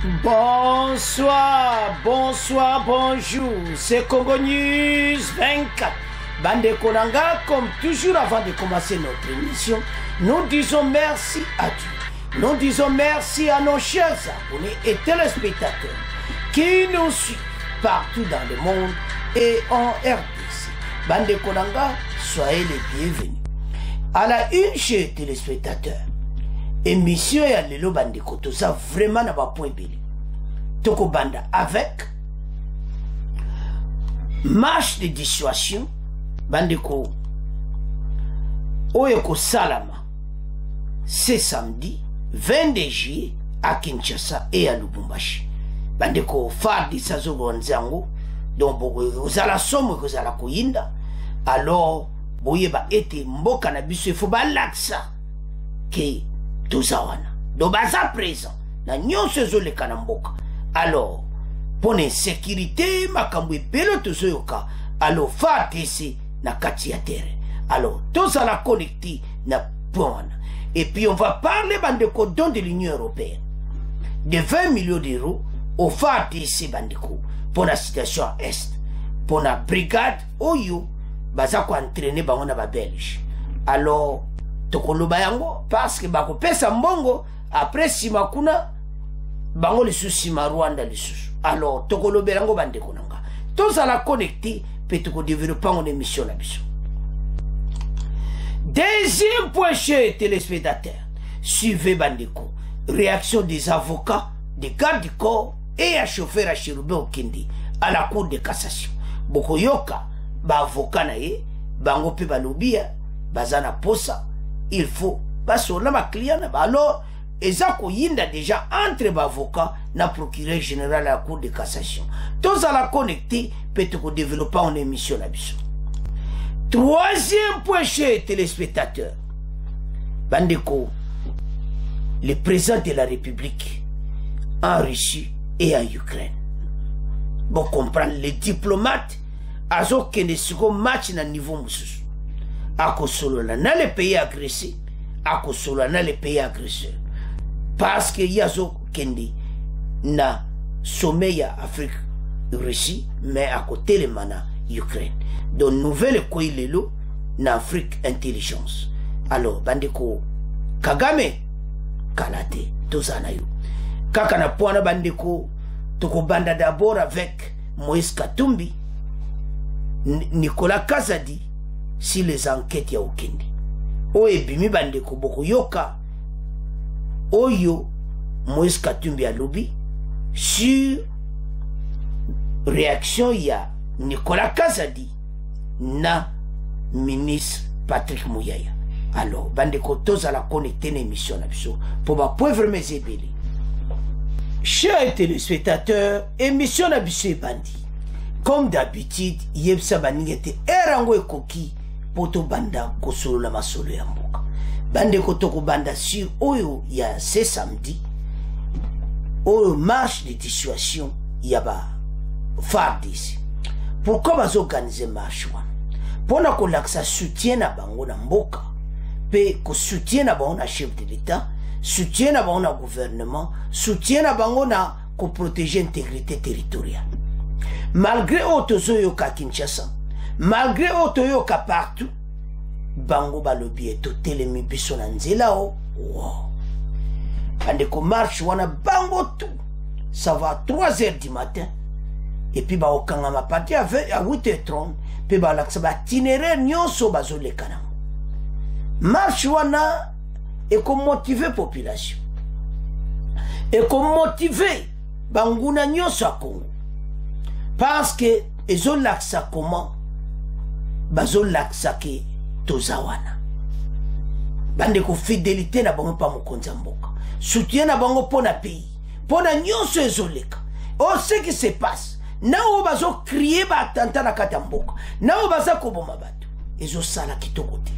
Bonsoir, bonsoir, bonjour, c'est Congo News 24. Bande Konanga, comme toujours avant de commencer notre émission, nous disons merci à Dieu. Nous disons merci à nos chers abonnés et téléspectateurs qui nous suivent partout dans le monde et en RDC. Bande Konanga, soyez les bienvenus. À la une chez téléspectateurs, émission ya lelo bandeko tout ça vraiment na ba point belé toko banda avec marche de dissuasion bandeko oyeko salama c'est samedi 22 juillet à Kinshasa et à Lubumbashi bandeko fardi sazo gonzango donc ozala somo kozala koyinda alors boyeba ete mboka na biso il faut ba laksa ke Tozawana. Donc, baza présent. Na nyonso zole kanamboka. Alors, pour la sécurité, makambo pelo tozoyoka. Alors, fa tese na kati ya terre. Alors, toza la connecté na point. Et puis, on va parler bandeko don de l'Union européenne. De 20 millions d'euros au fa tese bandeko. Pour la situation est. Pour la brigade, oyo, baza ko entraîner bango ba belge. Alors, tokoloba yango parce que bako pesa mbongo après simakuna bango lisusu ma Rwanda lisusu alors tokoloba yango bandeko nanga toza la connecter pe toko développer en émission na biso. Deuxième point chez téléspectateurs, suivez bandeko réaction des avocats des gardes du corps et à chauffeur à Chirubé Okindi à la cour de cassation boko yoka ba avocat na ye bango pe balobia bazana posa il faut parce que ma client alors ezako yinda déjà entre l'avocat na procureur général à la cour de cassation tous à la connecter peut-être développer en émission la biso. Troisième point chez téléspectateurs bandeko le président de la République en Russie et en Ukraine bon comprendre les diplomates azo kende siko match na niveau mususu akosolola na les pays agressés akosolola na les pays agresseurs parce que yazo kendi na sommet ya Afrique Russie mais à côté le mana Ukraine donc nouvelle ko ilelo na Afrique intelligence alors bandeko Kagame kalate tozana yo kaka na pona bandeko toko banda d'abord avec Moïse Katumbi Nicolas Kazadi si les enquêtes ya okende oye bimi bandeko boko yoka oyo Moïse Katumbi alobi sur réaction ya Nicolas Kazadi na ministre Patrick Mouyaya. Alors bandeko toza la connecter na émission na biso pour ba poivre mes ebele. Chers téléspectateurs, émission na biso bandi comme d'habitude yebsa baningete erango ekoki poto banda kosolo la masolo ya mboka bande kotoko banda sur oyo ya ce samedi oyo marche de dissuasion yaba fardis pourquoi bazo organiser marche wana pona ko laksa soutien na bango na mboka pe ko soutien na bango na chef de l'état soutien na bango na gouvernement soutien na bango na ko protéger intégrité territoriale malgré otozo yo ka Kinshasa malgré otoyoka partout bango balobi eto telemi biso na nzela o wow andeko marche wana bango tout ça va à 3h du matin et puis ba okanga ma parti à 8h30 puis ba laksa ba itinéraire nyonso bazoleka nango marche wana et comme motiver population et comme motiver banguna nyonso a Congo parce que ezolaksa comment bazo laksa ke tozawana bandeko fidélité na bango pa mokonza mboka soutien na bango pona pays pona nyonso ezoleka oh ce qui se passe na o bazo crier ba attentat na kata mboka na o baza koboma bato ezosala kitoko te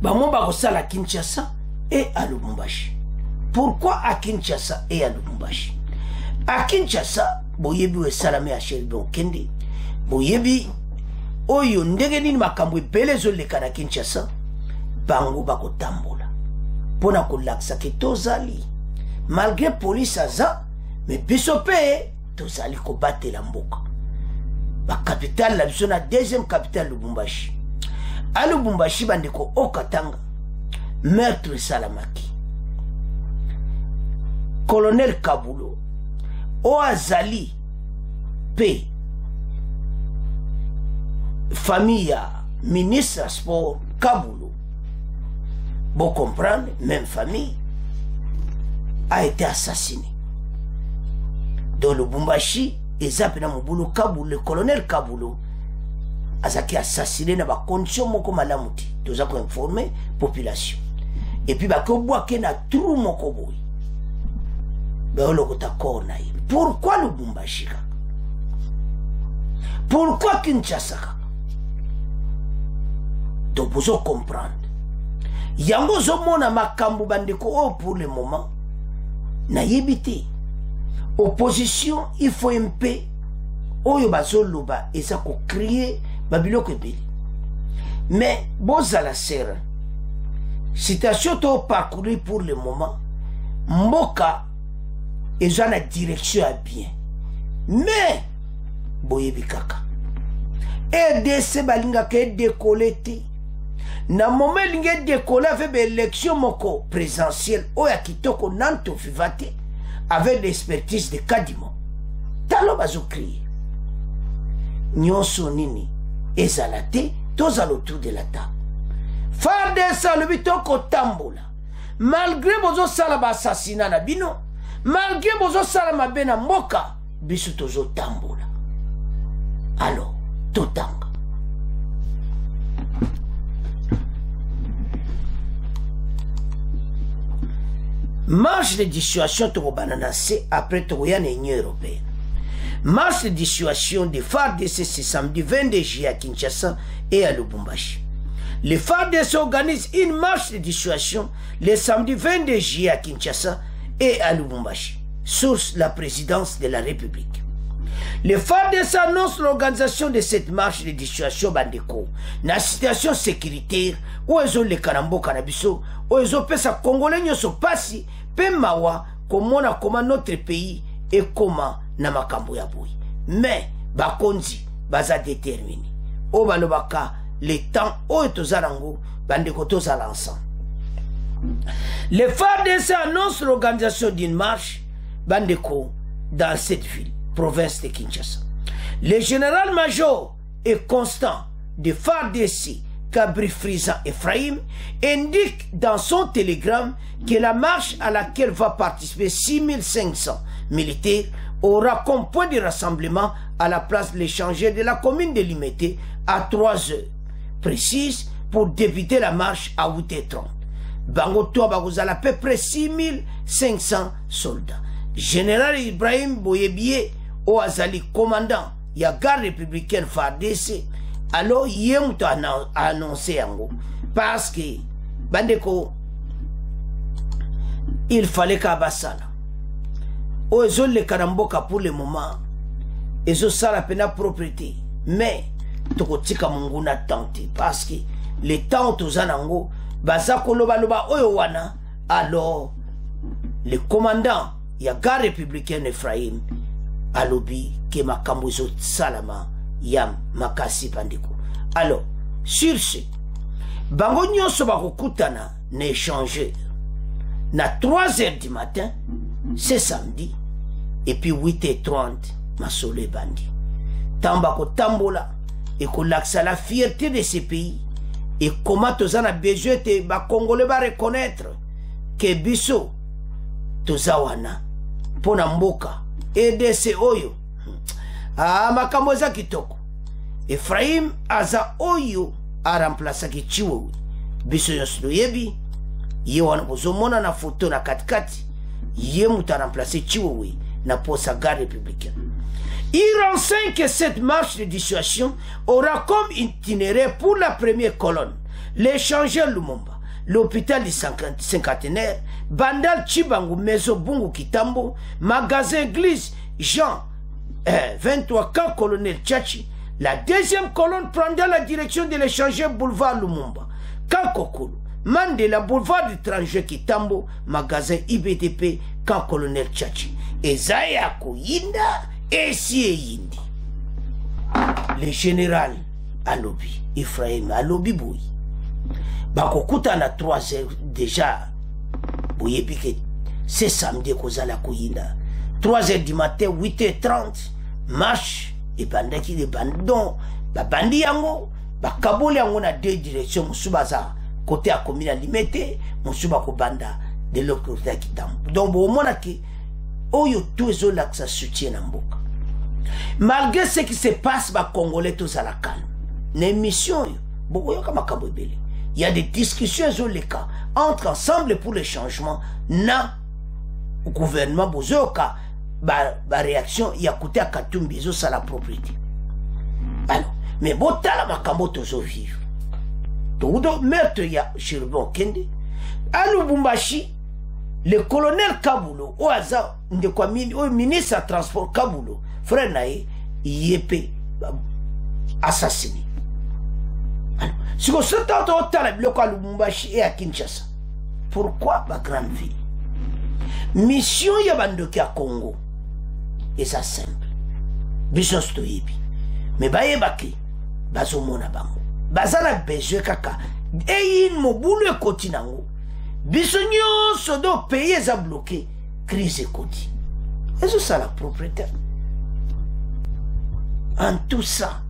bamo ba kosala Kinshasa et à Lubumbashi. Pourquoi à Kinshasa et à Lubumbashi? À Kinshasa boyebi we salame a Chirubé Okindi boyebi oyo ndenge nini makambo ebele ezoleka na Kinshasa bango bakotambola pona kolaksa ke tozali malgré police aza mais biso pe tozali kobatela mboka capitale la biso na deuxième capitale Lubumbashi à Lubumbashi bandeko okatanga meurtre salamaki colonel Kabulo o azali pe famille ministre sport Kabulo bon comprendre même famille a été assassiné dans Lubumbashi et Zapena Mobulu Kabulo, le colonel Kabulo azaki assassiné na ba condition moko malamuti toza ko informer population et puis ba ko boake na trou moko boy ba olokota kona yi pourquoi Lubumbashi pourquoi Kinshasa donc vous comprendre yango zo mona makambu bandeko o pour le moment na yebite opposition il faut un peu oyo bazoloba eza ko crier babiloko ebeli mais bozala sera situation to parcourir pour le moment mboka eza na direction à bien mais boyebi kaka EDC balinga ke décoller te na moment linge décoller avec élection moko présidentielle oya kitoko nanto vivate avec l'expertise de Kadimo talo bazo crier nyonso nini ezala te tozala autour de la table FARDC le bitoko tambola malgré bozo sala ba assassinat na bino malgré bozo sala mabe na mboka biso tozo tambola alors totanga marche de dissuasion to bananase après Togoyan et Union européenne. Marche de dissuasion des FARDC ce samedi 22 juillet à Kinshasa et à Lubumbashi. Les FARDC organisent une marche de dissuasion le samedi 22 juillet à Kinshasa et à Lubumbashi, source la présidence de la République. Les FARDC annoncent l'organisation de cette marche de dissuasion bandeko. Na situation sécuritaire, où ils ont les karambo canabiso, où ils ont fait sa congolais nyoso pasi, pe mawa, comment notre pays et comment na makambo ya boy. Mais, bakonzi, baza déterminé. O balobaka, le temps, o etozarango, bandeko tozala ensemble. Les FARDC annoncent l'organisation d'une marche, bandeko, dans cette ville. Province de Kinshasa. Le général-major et constant de FARDC, Kabri Frisa Ephraim, indique dans son télégramme que la marche à laquelle va participer 6500 militaires aura comme point de rassemblement à la place de l'échangeur de la commune de Limité à 3 heures précises pour débuter la marche à 8h30. Bangoto Bagozala à peu près 6500 soldats. Général Ibrahim Boyebie o azali commandant ya garde républicaine FARDC alors yemuto a annoncé yango parce que bandeko il fallait qu'abasala o ezo le karamboka pour le moment ezo sala pena propriété mais tokotika mungu na tente parce que le temps tozanango baza koloba loba oyo wana alors le commandant ya garde républicaine Ephraim alobi ke makambo zo salama ya makasi bandeko. Alors sur ce bango nyonso bakokutana na échanger na 3h du matin c'est samedi et puis 8h30 masolo bandi tamba ko tambola et ko laksa la fierté de ce pays et comment tozana besoin te ba congolais ba reconnaître que biso tozawana pona mboka EDC oyo makambo za kitoko Ephraim aza oyo a remplaça ki Chiwewe biso yoslo yebi ye wana bozomona na photo na katikati ye muta remplacer Chiwewe na posa garde républicaine. Il renseigne que cette marche de dissuasion aura comme itinéraire pour la première colonne l'échangeur Lumumba, l'hôpital du cinquantenaire, Bandal Chibangu, Mezo Bungu Kitambo, magasin église Jean 23 camp colonel Tchachi. La deuxième colonne prendra la direction de l'échangeur boulevard Lumumba, Kankokulu, Mandela boulevard du Tranger Kitambo, magasin IBDP, quand colonel Tchachi ezaya koyinda esi eyindi le général alobi Ephraim alobi boy bakokuta na 3h déjà boyebi que c'est samedi kozala koyinda 3h du matin 8h30 marche et bandaki de bandon babandi yango bakaboli yango na deux directions musuba za côté à commune limité musuba ko banda de l'autre côté qui tam donc au mona ki oyo tout zo l'axe soutien na mboka malgré ce qui se passe ba congolais tous à la calme l'émission beaucoup yo kama kabobele il y a des discussions sur les cas entre ensemble pour le changement na au gouvernement bozoka ba réaction il y a côté à Katumbi zo ça la propriété alors mais botala makambo tozo vivre todo meurtre ya Chiribon Kende à Lubumbashi le colonel Kabulo au hasard de quoi au ministre à transport Kabulo frère nae yépé assassiné alors si on se tente au tala bloc à Lubumbashi et à Kinshasa pourquoi ma grande ville mission ya bandoki à Congo et ça simple business to yibi mais bayebaki bazomona bango bazana besoin kaka eyin mobulu ekoti nango biso nyonso do pays eza bloqué crise ekoti ezo sala propriétaire en tout ça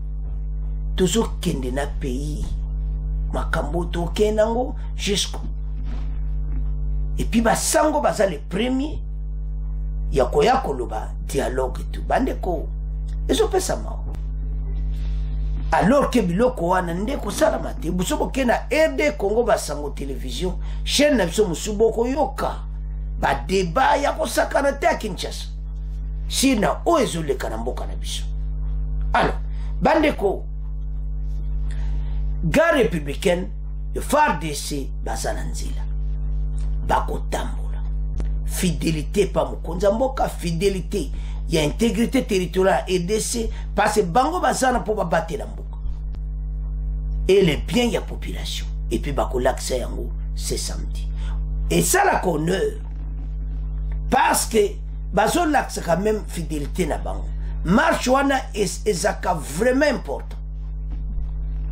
tozokende na pays makambo tokende nango jusqu'au et puis basango baza le premier ya koya koloba dialogue tout bandeko ezopesa mao alors que biloko wana ndeko sala mate busobo kena RD Congo basango télévision chaîne na biso musuboko yoka ba débat ya kosakana te à Kinshasa sina o ezoleka na mboka na biso alors bandeko gare républicaine le FARDC bazana nzila bakotambola fidélité pa mokonza mboka fidélité il y a intégrité territoriale et DC parce que bango bazana pour battre la mboka et les biens il y a population et puis bako l'accès yango c'est samedi et ça la honneur parce que bazo l'accès quand même fidélité na bango marche wana ezaka vraiment important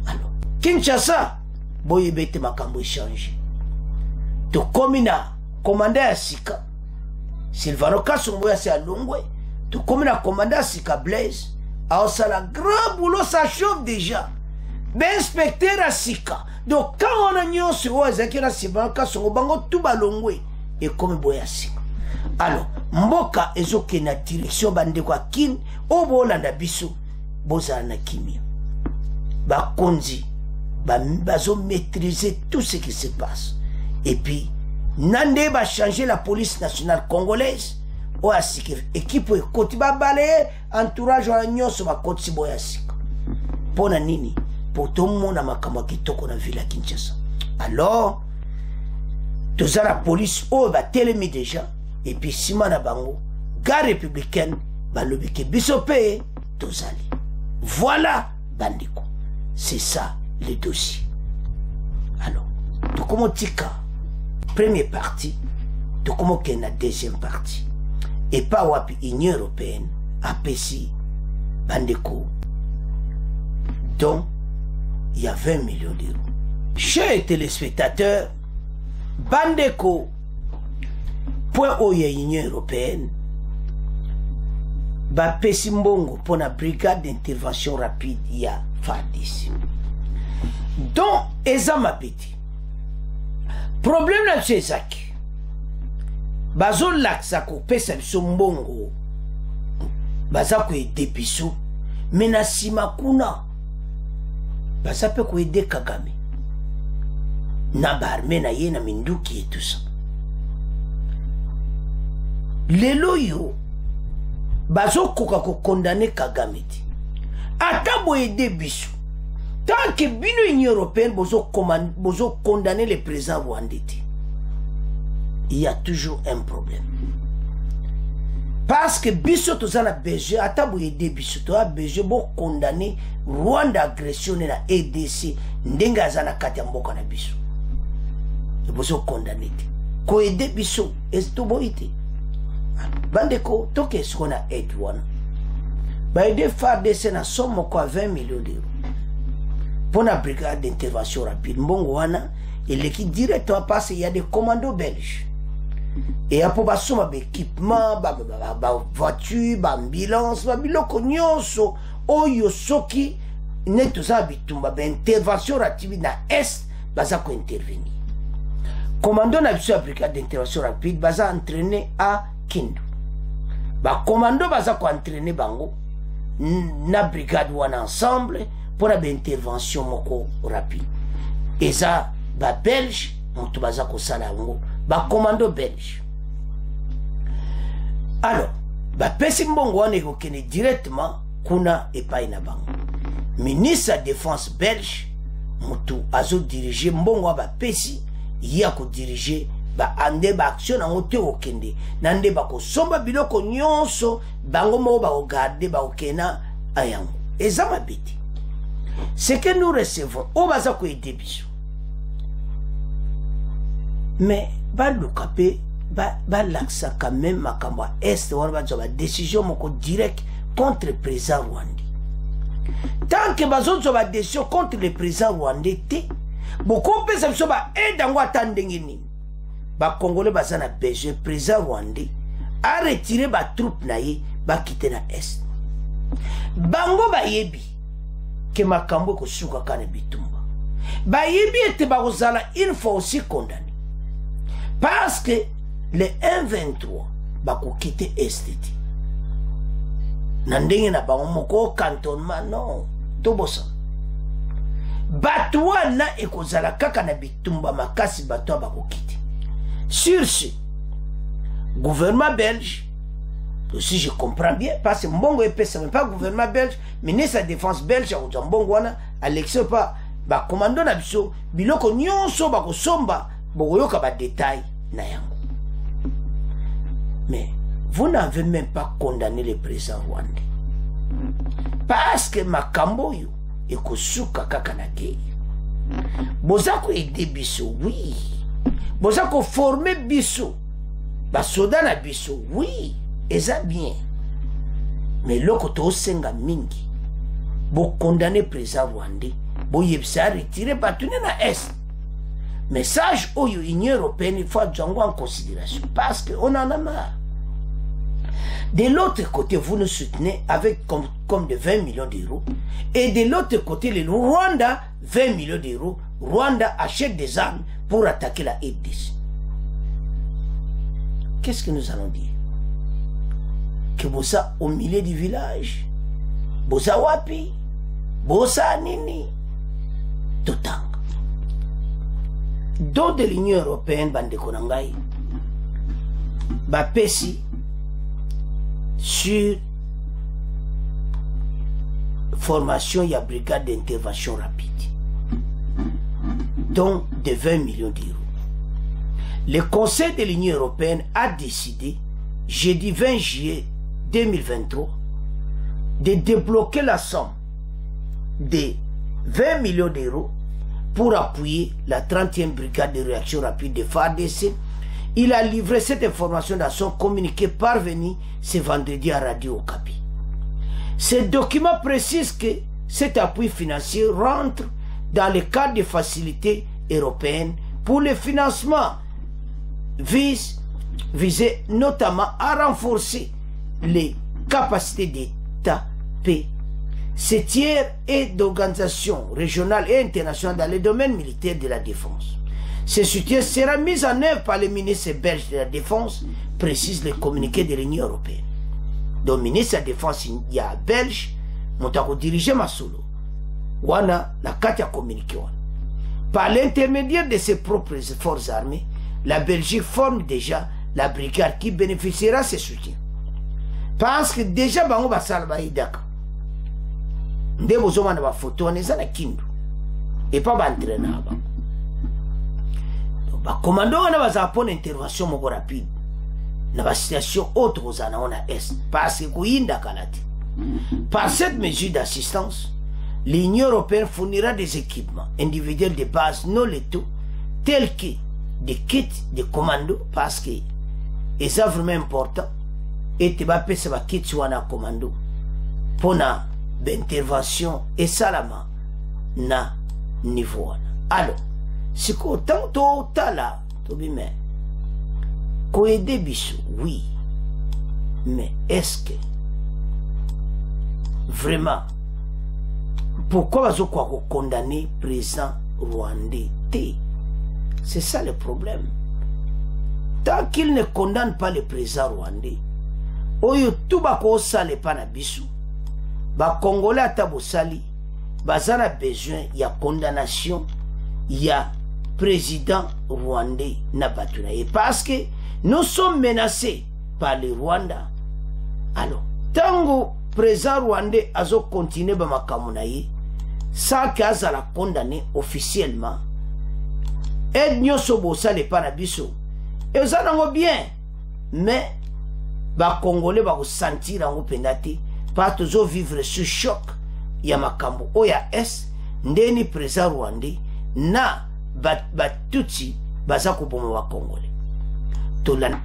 alors Kinshasa boyebete makambo échanger to komina commandant ya sika Silvano Kasongo ya se alongwe to komina commandant sika Blaise a ça grand boulot ça chauffe déjà ben inspecteur à sika donc quand on a nyonso ozaki na Silvano Kasongo bango tout balongwe et comme boya sika alors mboka ezoke na direction bandeko akin obolanda biso bozala na kimia bakonzi bazo maîtriser tout ce qui se passe et puis nande va changer la police nationale congolaise ou à sika équipe ekoti ba balaye entourage wa nyonso ba koti boya sika pona nini pour tout le monde makambo kitoko na ville à Kinshasa alors tout ça la police oh va télémi déjà et puis simana bango gare républicaine balobike bisope tozali voilà bandiko c'est ça le dossier alors to comment tika première partie to comment qu'il y a deuxième partie et pas wapi Union européenne APC bandiko donc il y a 20 millions d'euros chers téléspectateurs bandeko point où il y a Union européenne ba pesi mbongo pour la brigade d'intervention rapide il y a FARDC donc ezama petit problème là c'est ça bazo laksa ko pesa biso mbongo baza ko aider biso mena sima kuna baza pe ko aider Kagame na barme na ye na minduki et tout ça lelo yo bazo koka ko condamner Kagame ti ata boyede biso tant que bino Union européenne bozo condamner le président rwandais il y a toujours un problème parce que biso tozana besoin ata boyede biso to a besoin bo condamner Rwanda agression na EDC ndenga azana kati ya mboka na biso bozo condamner ti ko aider biso esto boyite bandeko toke siko na aide wana baide FARDC na somme kwa 20 millions d'euros pour la brigade d'intervention rapide mbongo wana eleki directement parce il y a des commandos belges et après basoma équipement ba voiture ba ambulance ba biloko nyonso oyo soki neto za bitumba ba intervention rapide na est baza ko intervenir commando na biso brigade d'intervention rapide baza entraîné à Kindu ba commando baza ko entraîner bango na brigade wana ensemble pour la intervention moko rapide et ça ba belge moto baza ko sala ngo ba commando belge alors ba pesi mbongo wana ko kene directement kuna epai na bango ministre de défense belge moto azo diriger mbongo ba pesi ya ko diriger ba ande ba action na ngote okende nande ba ko somba biloko nyonso bango mo ba regarder ba okena ayango ezama biti ce que nous recevons au baza ko aider biso mais ba lukape ba laksa quand même makamba est wana ba joba décision moko direct contre le président rwandais tant que bazo joba décision contre le président rwandais te beaucoup pesa biso ba edango atandenge nini ba congolais baza na besoin président rwandais a retiré ba troupe na ye ba quitter na est bango ba yebi que makambo ko suka kana bitumba ba yebi ete ba kozala une fois aussi condamné parce que le 1-23 ba ko quitter est na ndenge na bango moko cantonnement non to bosa bato wana ekozala kaka na bitumba makasi bato ba ko quitter sur ce gouvernement belge aussi je comprends bien parce que mbongo epesa même pas gouvernement belge ministre de défense belge a mbongo wana Alexis pa ba commando na biso biloko nyonso ba ko somba boyoka ba détail na yango mais vous n'avez même pas condamné le président rwandais parce que makambo yo ekosuka kaka na guerre boza ko aider biso oui boza ko former biso ba soda na biso oui eza bien mais loko to senga mingi bo condamner président rwandais bo yebisa retirer batune na est message oyo Union européenne il faut prendre en considération parce que on en a marre. De l'autre côté, vous nous soutenez avec comme de 20 millions d'euros. Et de l'autre côté, le Rwanda, 20 millions d'euros. Rwanda achète des armes pour attaquer la RDC. Qu'est-ce que nous allons dire? Que Bossa au milieu du village, Bossa wapi, Bossa nini, Totang. Dans de l'Union européenne, Bande Konangai, Bapesi, sur formation, il y a brigade d'intervention rapide, donc de 20 millions d'euros. Le Conseil de l'Union européenne a décidé, jeudi 20 juillet 2023, de débloquer la somme de 20 millions d'euros pour appuyer la 30e brigade de réaction rapide de FARDC. Il a livré cette information dans son communiqué parvenu ce vendredi à Radio Okapi. Ce document précise que cet appui financier rentre dans le cadre des facilités européennes pour le financement visé notamment à renforcer les capacités d'État P, ces tiers et d'organisations régionales et internationales dans le domaine militaire de la défense. Ce soutien sera mis en œuvre par le ministre belge de la Défense, précise le communiqué de l'Union européenne. Donc, ministre de la Défense, il y a belge, montako dirigé Masolo. Wana, la carte a communiqué. Par l'intermédiaire de ses propres forces armées, la Belgique forme déjà la brigade qui bénéficiera de ce soutien. Parce que déjà, bango basala ba idaka. Nde bozoma na ba photo on ezana Kindu. Et pas ba entraîner ba. Ba commando on a za pona intervention moko rapide. Na ba situation autre ozana on a est parce que kuinda kalati. Par cette mesure d'assistance, l'Union européenne fournira des équipements individuels de base non létaux tels que des kits de commando parce que et ça vraiment important ete bapesa bakiti wana komando mpona baintervention esalama na niveau wana. Alors sikoyo ntango totala tobime koede biso oui, mais est-ce que vraiment pourquoi bazokwa kokondamner président rwandais te? C'est ça le problème. Tant qu'il ne condamne pas le président rwandais, oyo tout bako sale pa na biso, ba Congolais ata bosali, bazana besoin ya condamnation ya président rwandais na batuna. Et parce que nous sommes menacés par le Rwanda. Alors, tango président rwandais azo continuer ba makambo na ye, sans qu'azala condamné officiellement, et nyonso bosale pa na biso, et ça nango bien, mais ba Congolais ba sentir en pendate pas toujours vivre ce choc ya makambo oya es ndeni président rwandais na batutsi baza kuboma wa Congolais. Tolanda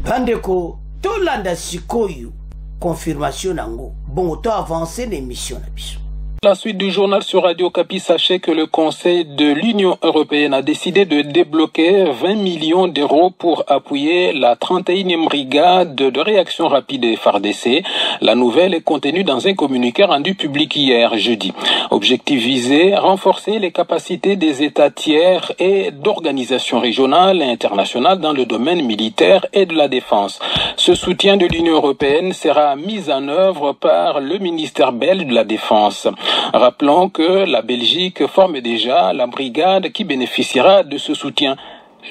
bandeko tolanda sikoyo confirmation nango bongo to avancer l'émission na biso. La suite du journal sur Radio Okapi, sachez que le Conseil de l'Union européenne a décidé de débloquer 20 millions d'euros pour appuyer la 31e brigade de réaction rapide des FARDC. La nouvelle est contenue dans un communiqué rendu public hier, jeudi. Objectif visé, renforcer les capacités des États tiers et d'organisations régionales et internationales dans le domaine militaire et de la défense. Ce soutien de l'Union européenne sera mis en œuvre par le ministère belge de la Défense. Rappelons que la Belgique forme déjà la brigade qui bénéficiera de ce soutien.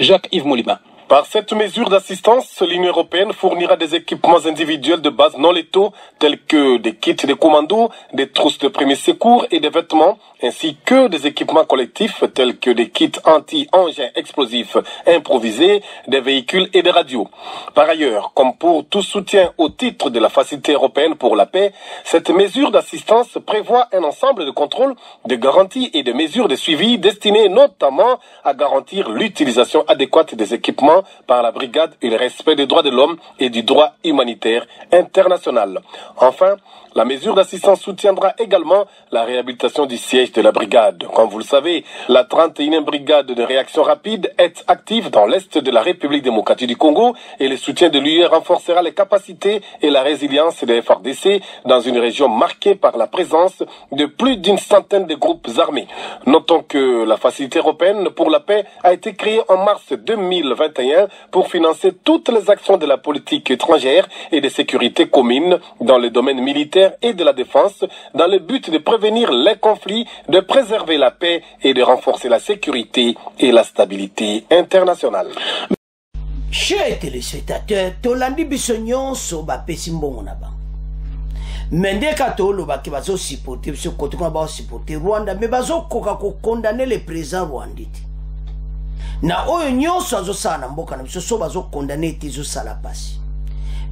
Jacques-Yves Moliba. Par cette mesure d'assistance, l'Union européenne fournira des équipements individuels de base non létaux tels que des kits de commando, des trousses de premiers secours et des vêtements, ainsi que des équipements collectifs tels que des kits anti-engins explosifs improvisés, des véhicules et des radios. Par ailleurs, comme pour tout soutien au titre de la Facilité européenne pour la paix, cette mesure d'assistance prévoit un ensemble de contrôles, de garanties et de mesures de suivi destinées notamment à garantir l'utilisation adéquate des équipements par la brigade et le respect des droits de l'homme et du droit humanitaire international. Enfin, la mesure d'assistance soutiendra également la réhabilitation du siège de la brigade. Comme vous le savez, la 31e brigade de réaction rapide est active dans l'est de la République démocratique du Congo et le soutien de l'UE renforcera les capacités et la résilience des FARDC dans une région marquée par la présence de plus d'une centaine de groupes armés. Notons que la Facilité européenne pour la paix a été créée en mars 2021 pour financer toutes les actions de la politique étrangère et de sécurité commune dans le domaine militaire et de la défense dans le but de prévenir les conflits, de préserver la paix et de renforcer la sécurité et la stabilité internationale. Chers téléspectateurs, tolandi biso nyonso bapesi mbongo na bango. Mendeka toloba ki bazo supporter biso kote kwa bazo supporter Rwanda, mais bazo koka ko condamner le président rwandais. Na oyo nyonso azo sala na mboka na biso so bazo condamner ti zo sala pasi.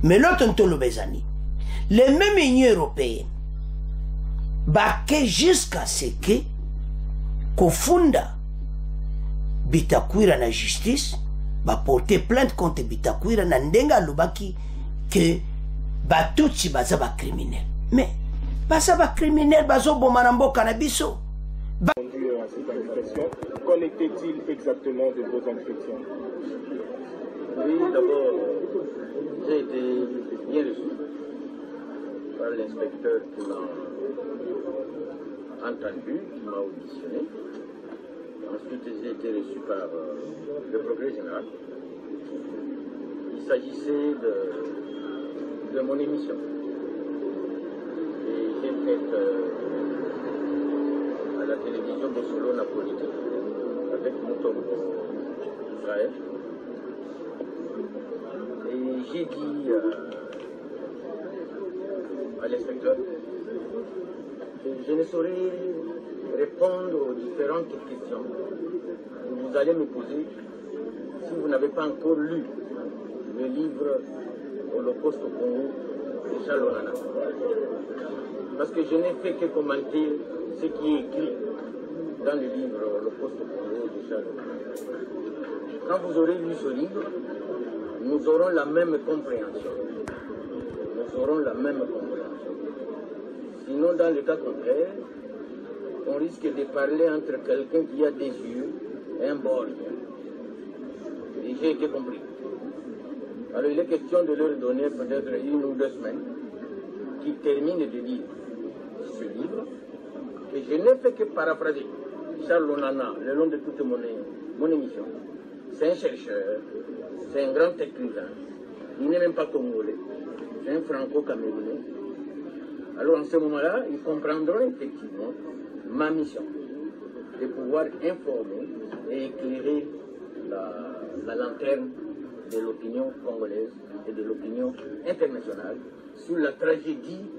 Mais l'autre ntolobezani. Les mêmes Union européenne, jusqu'à ce que Kofunda Bitakwira na justice, porter plainte contre Bitakwira na ndenga lubaki que Batutsi baza ba criminel. Mais baza ba criminel bazo bomanambo kanabiso. Qu'en était-il exactement de vos infections? Oui, d'abord, j'ai été bien reçu par l'inspecteur qui m'a entendu, qui m'a auditionné. Ensuite, j'ai été reçu par le procureur général. Il s'agissait de mon émission. Et j'ai fait à la télévision Bossolo Napoliti avec Mouton Israël. Et j'ai dit à l'inspecteur, je ne saurais répondre aux différentes questions que vous allez me poser si vous n'avez pas encore lu le livre Holocauste au Congo de Charles Onana. Parce que je n'ai fait que commenter ce qui est écrit dans le livre Holocauste au Congo de Charles Onana. Quand vous aurez lu ce livre, nous aurons la même compréhension. auront la même compréhension. Sinon, dans le cas contraire, on risque de parler entre quelqu'un qui a des yeux et un borgne. Et j'ai été compris. Alors il est question de leur donner peut-être 1 ou 2 semaines qui terminent de lire ce livre. Et je n'ai fait que paraphraser Charles Onana le long de toute mon émission. C'est un chercheur, c'est un grand écrivain. Il n'est même pas congolais, c'est un franco-camerounais. Alors en ce moment-là, ils comprendront effectivement ma mission de pouvoir informer et éclairer la lanterne de l'opinion congolaise et de l'opinion internationale sur la tragédie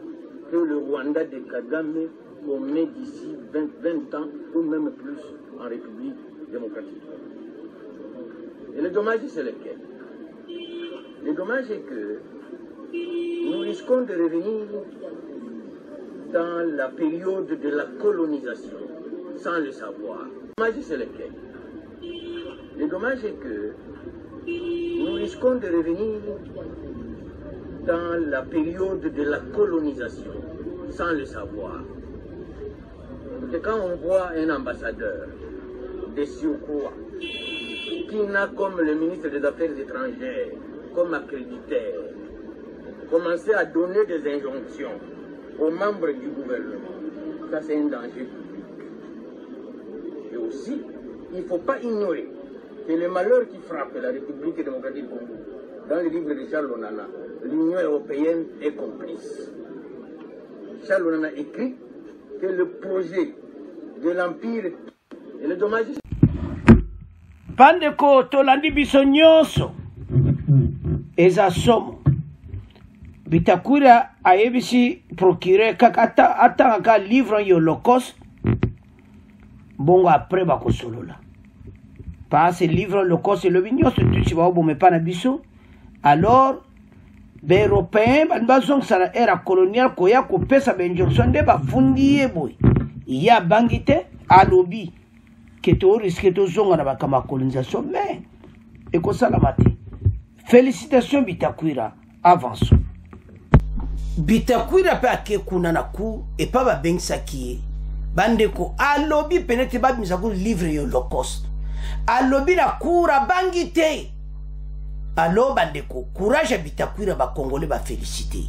que le Rwanda de Kagame commet d'ici 20 ans ou même plus en République démocratique. Et le dommage, c'est lequel? Le dommage est que nous risquons de revenir dans la période de la colonisation sans le savoir. Le dommage, c'est lequel? Le dommage est que nous risquons de revenir dans la période de la colonisation sans le savoir. Et quand on voit un ambassadeur de surcroît qui n'a comme le ministre des Affaires étrangères comme accréditaire commencer à donner des injonctions aux membres du gouvernement, ça c'est un danger public. Et aussi, il ne faut pas ignorer que le malheur qui frappe la République démocratique du Congo, dans le livre de Charles Onana, l'Union européenne est complice. Charles Onana écrit que le projet de l'Empire et le dommage... Bandeko tolandi biso nyonso eza somo Bitakwira ayebisi procureur kaka atanga livre yo Holocauste bongo après bakosolola parce livre Holocauste le nyonso tuti baobome pa na biso alors be européen bazongisa era coloniale koya kopesa benjonction nde bafundi ye boye ya bangite alobi que tu risques de zonga na bakama colonisation mais ekosala te. Félicitations Bitakwira, avançons. Bitakwira pe ake kuna na ku et pas ba bengisa ki bandeko alobi penete ba misaku livre yo Holocauste alobi na kura bangite alo bandeko courage Bitakwira ba congolais ba féliciter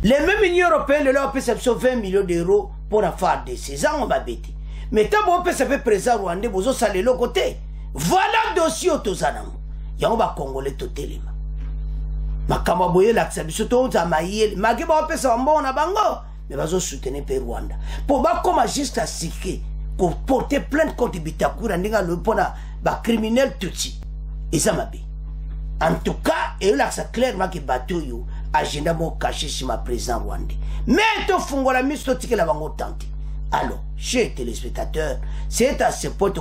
les mêmes Union européenne leur perception 20 millions d'euros pour la faire de ces ans ba bête. Mais tant bon peut se faire présent Rwandais bozo salé le côté. Voilà dossier autozanam. Yango ba congolais totelema. Makamba boye laksa biso to za mayele. Maki ba pesa mbona na bango. Mais bazo soutenir pe Rwanda. Pour ba comme juste à siké ko porter plainte contre Bitakwira ndinga le pona ba criminel tutsi. Et ça m'a en tout cas, et là ça clairement que bateau yo agenda mo caché sur ma président Rwandais. Mais to fungola misto tike la bango tante. Alors, chers téléspectateurs, c'est à ce point que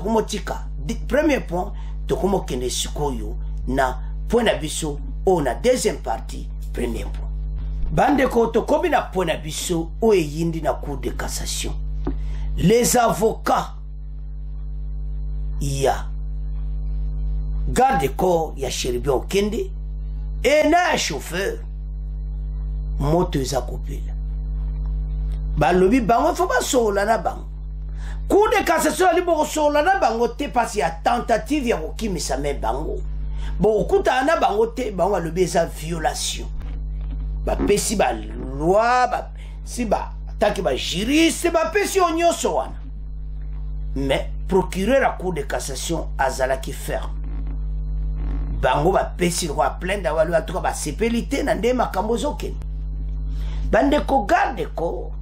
premier point, tokomo kende sikoyo na point d'abisso ou na deuxième partie, premier point. Bande koto kobi na point d'abisso ou yindi na cour de cassation. Les avocats, il y a garde-corps, il y a Chéribien Kende, et na un chauffeur, moto za kopela. Balobi bango faut pas sola na bango. Cour de cassation ali boko sola na bango te parce ya tentative ya kokimisa me bango. Bon kuta na bango te bango alobi eza violation. Ba pesi ba loi ba si ba attaque ba juriste ba pesi onyoso wana. Mais procureur à cour de cassation azala qui ferme. Bango ba pesi roi plein d'avoir en tout cas ba sépélité na nde makambo zoken. Bande ko garde ko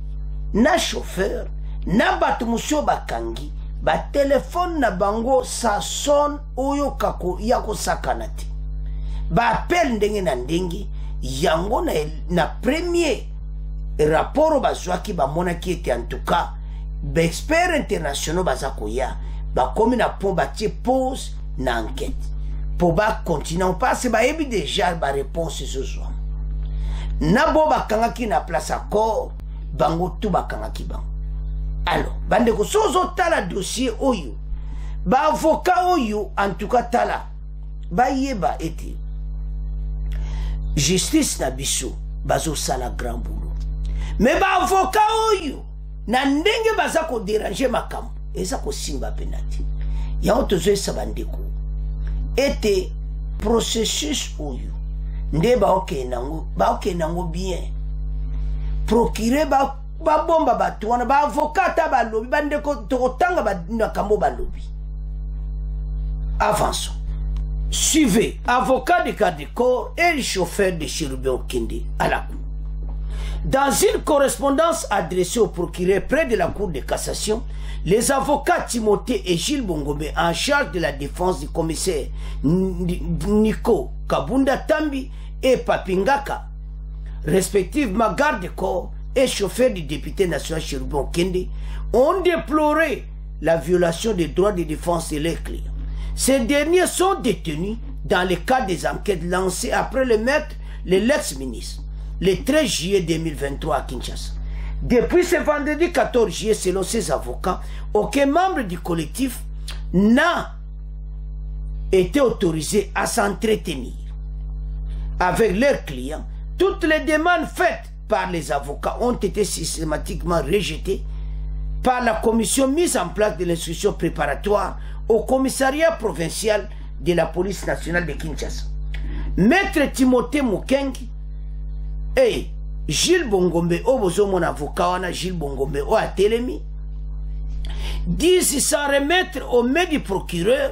na chauffeur na batu musio bakangi ba téléphone na bango sa son oyo kako yako sakanati ba appel ndenge na ndenge yango na premier rapport bazwaki ba monaki ete en tout cas ba expert international bazako ya ba komi na pont ba tie pause na enquête pour ba continuer parce ba ebi déjà ba réponse ce soir na bo bakangaki na place accord bango tout bakangaki bango. Alors bande ko sozo tala dossier oyo ba avocat oyo en tout cas tala ba yeba ete justice na biso bazo sala grand boulot. Mais ba avocat oyo na ndenge baza ko déranger makambo eza ko simba penati. Ya otozo sabandeko. Ete processus oyo nde ba nango bien. Procureur ba bomba batu wana ba avocat ba lobby bandeko tokotanga ba nakambo ba lobby. Avançons. Suivez, avocat de garde du corps et le chauffeur de Chérubin Okende à la cour. Dans une correspondance adressée au procureur près de la cour de cassation, les avocats Timothée et Gilles Bongombe en charge de la défense du commissaire Nico Kabunda Tambi et Papingaka, respectivement garde du corps et chauffeur du député national Chérubin Okende, ont déploré la violation des droits de défense de leurs clients. Ces derniers sont détenus dans le cadre des enquêtes lancées après le meurtre de l'ex-ministre, le 13 juillet 2023 à Kinshasa. Depuis ce vendredi 14 juillet, selon ses avocats, aucun membre du collectif n'a été autorisé à s'entretenir avec leurs clients. Toutes les demandes faites par les avocats ont été systématiquement rejetées par la commission mise en place de l'instruction préparatoire au commissariat provincial de la police nationale de Kinshasa. Maître Timothée Mukengi et Gilles Bongombe, mon avocat, Gilles Bongombe, au Atelemi, disent s'en remettre au maître du procureur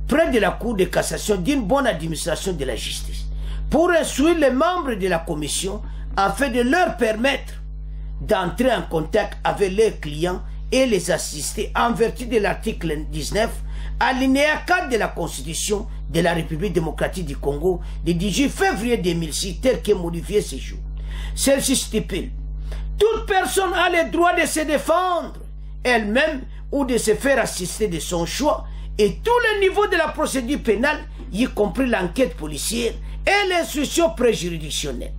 près de la cour de cassation d'une bonne administration de la justice pour instruire les membres de la commission afin de leur permettre d'entrer en contact avec leurs clients et les assister en vertu de l'article 19, alinéa 4 de la Constitution de la République démocratique du Congo du 18 février 2006, tel que modifié ce jour. Celle-ci stipule: toute personne a le droit de se défendre elle-même ou de se faire assister de son choix, et tous les niveaux de la procédure pénale, y compris l'enquête policière et l'instruction préjuridictionnelle.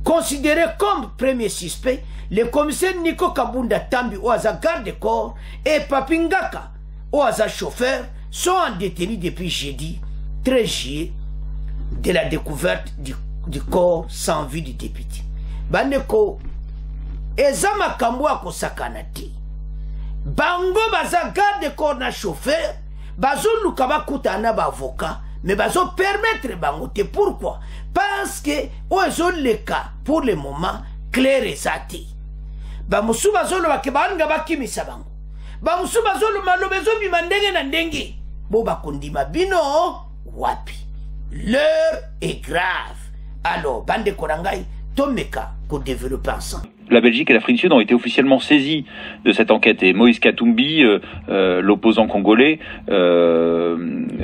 Considéré comme premier suspect, le commissaire Nico Kabunda Tambi Oaza garde de corps et Papingaka Oaza chauffeur sont en détenus depuis jeudi 13 juillet de la découverte du corps sans vie du député. Bandeko, ezama kambwa ko sakanati. Bango baza garde de corps na chauffeur, bazo lukaba kutana ba avocat, mais bazo permettre bangote. Pourquoi? Parce que ozo le cas pour le moment clair et sati. Bamusu bazo lo bakebanga bakimisa bango. Bamusu bazo lo malobezo bimandenge na ndenge. Bo bakondima bino wapi. L'heure est grave. Alors bande korangai tomeka ko développer ensemble. La Belgique et l'Afrique du Sud ont été officiellement saisis de cette enquête et Moïse Katumbi, l'opposant congolais,